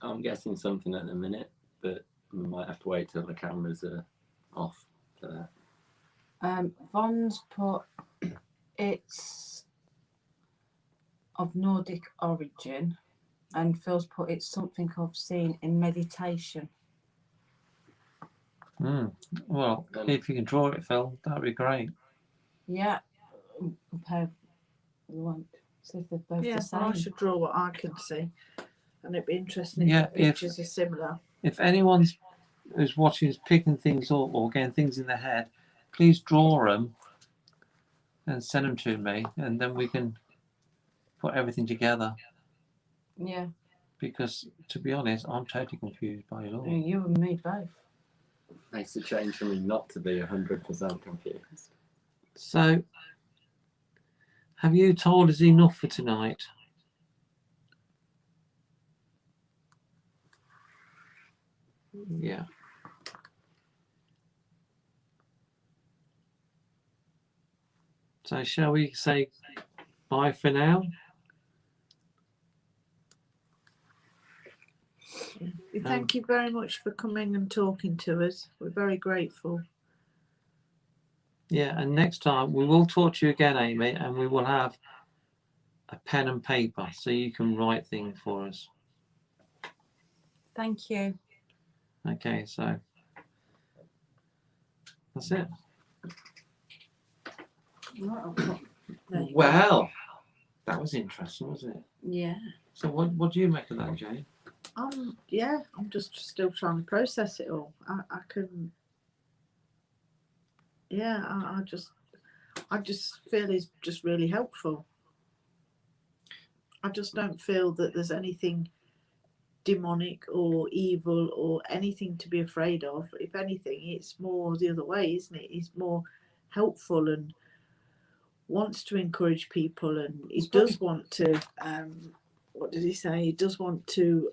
I'm guessing something at the minute, but we might have to wait till the cameras are off for that. Von's put it's of Nordic origin, and Phil's put it's something I've seen in meditation. Well, if you can draw it, Phil, that'd be great. Yeah, compare the one. See if they're both Yeah, the same. well, I should draw what I can see, and it'd be interesting Yeah, if the pictures are similar. If anyone who's watching is picking things up or getting things in their head, please draw them and send them to me, and then we can put everything together. Yeah, Because to be honest, I'm totally confused by it all. you and me both. Makes a change for me not to be 100% confused. So, have you told us enough for tonight? Yeah. So shall we say bye for now? We thank you very much for coming and talking to us. We're very grateful. Yeah, and next time we will talk to you again, Amy, and we will have a pen and paper so you can write things for us. Thank you. Okay, so that's it. Well, that was interesting, wasn't it? Yeah. So what do you make of that, Jane? Yeah, I'm just still trying to process it all. I couldn't. Yeah, I just feel it's just really helpful. I just don't feel that there's anything demonic or evil or anything to be afraid of. If anything, it's more the other way, isn't it? He's more helpful and wants to encourage people, and he does want to what did he say? He does want to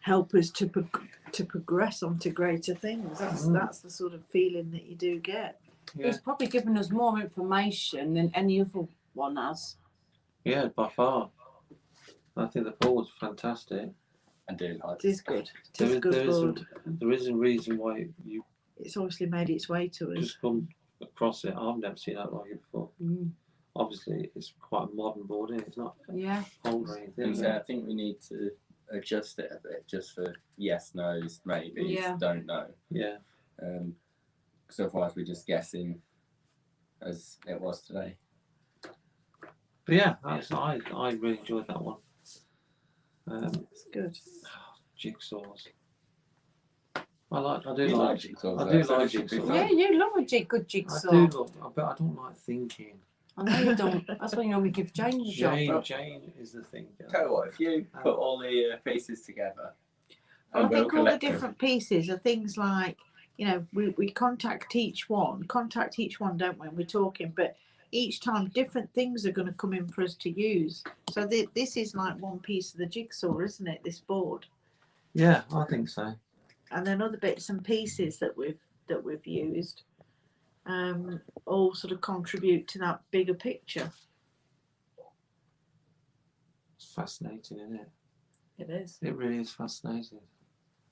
help us to progress onto greater things. That's the sort of feeling that you do get. Yeah, He's probably given us more information than any other one has. yeah, by far. I think the board's fantastic. I do like It is good. It There is a is, good there, is board. there is a reason why you It's obviously made its way to us. just come across it. I've never seen that like it before. Obviously, it's quite a modern board, isn't it? It's not Yeah. old or anything. And so I think we need to adjust it a bit, just for yes, no's, maybes, Yeah. don't know. Yeah, Because otherwise we're just guessing, as it was today. but yeah, I really enjoyed that one. It's good. Jigsaws. I do You like jigsaws, I though, do so like it should be jigsaws. fun. Yeah, you love a good I jigsaw. do love, but I don't like thinking. I know you don't. That's why you normally give Jane the job. Jane is the thing. Tell you what, if you put all the pieces together, I and we'll think all the collect them. different pieces are things like, you know, we contact each one, don't we? And we're talking, but each time different things are going to come in for us to use. So this is like one piece of the jigsaw, isn't it? This board, Yeah, I think so. and then other bits and pieces that we've used, all sort of contribute to that bigger picture. It's fascinating, isn't it? It is. It really is fascinating.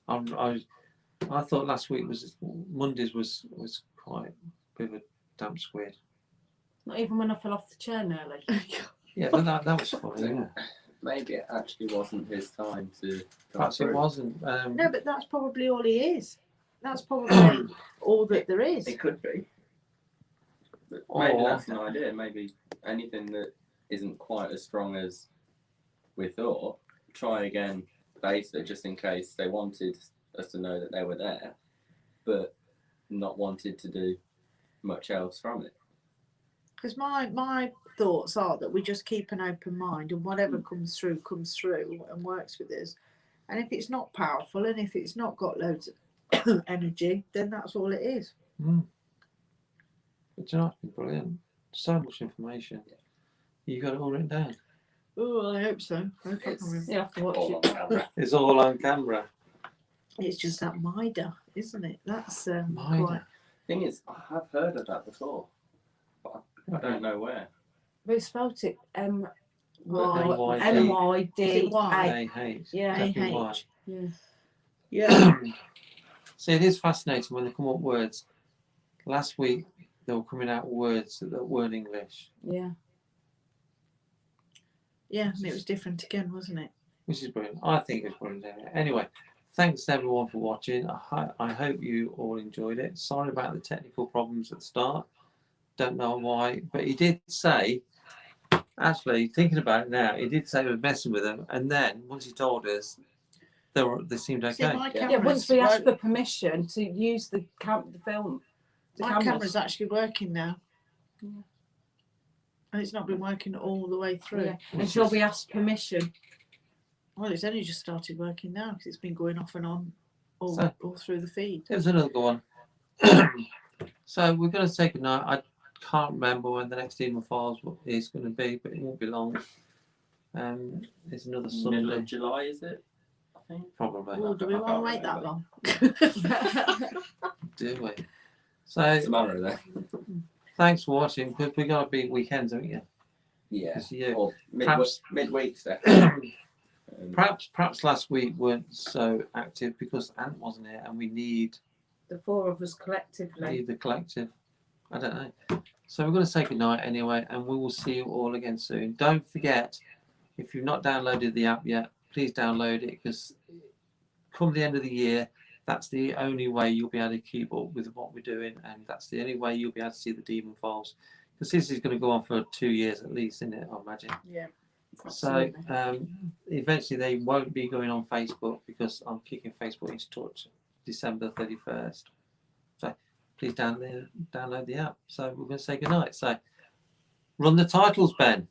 I thought last week Mondays was quite a bit of a damp squid. Not even when I fell off the chair nearly. Yeah, but that was funny. Yeah. Maybe it actually wasn't his time to. Perhaps it wasn't. No, but that's probably all he is. That's probably all that there is. It could be. But Or- maybe that's an idea. Maybe anything that isn't quite as strong as we thought, try again later, just in case they wanted us to know that they were there, but not wanted to do much else from it. Because my thoughts are that we just keep an open mind, and whatever comes through and works with us. And if it's not powerful, and if it's not got loads of energy, then that's all it is. But you know, it's been brilliant. So much information. You got it all written down. Oh, I hope so. You have to watch All on it. camera. It's all on camera. It's just that Mida, isn't it? That's Mida. quite. Thing is, I have heard of that before, but I don't know where. We spelt it M Y- Y D Is it Y? A. A-H. Yeah. Definitely Y. AH. Yeah. Yeah. So it is fascinating when they come up with words. Last week they were coming out with words that weren't English, Yeah. Yeah, and it was different again, wasn't it? which is brilliant. I think it's brilliant. Anyway, thanks everyone for watching. I hope you all enjoyed it. Sorry about the technical problems at the start. Don't know why, but he did say, actually thinking about it now, he did say he was messing with them, and then once he told us, they seemed See, okay. my Yeah. camera's Once we asked work- for permission to use the film, the my cameras. camera's actually working now. Yeah. And it's not been working all the way through. Yeah. Until we asked permission. Well, it's only just started working now because it's been going off and on all So- through the feed. There's another one. So we're going to say goodnight. I can't remember when the next Demon Files is going to be, but it won't be long. There's another Middle Sunday, of July, is it? I think. probably. Oh, do we I want to can't wait that remember. long? Do we? So Tomorrow then. thanks for watching. But we got to be weekends, haven't you? Yeah. It's you. Or Perhaps- midweek stuff. Perhaps last week weren't so active because Ant wasn't here, and we need The four of us collectively. the collective. I don't know. So we're going to say goodnight anyway, and we will see you all again soon. Don't forget, if you've not downloaded the app yet, please download it, because come the end of the year, that's the only way you'll be able to keep up with what we're doing, and that's the only way you'll be able to see the Demon Files, because this is going to go on for 2 years at least, isn't it? I imagine. Yeah. So eventually they won't be going on Facebook, because I'm kicking Facebook into touch December 31st. So please download the app. So we're going to say goodnight. So run the titles, Ben.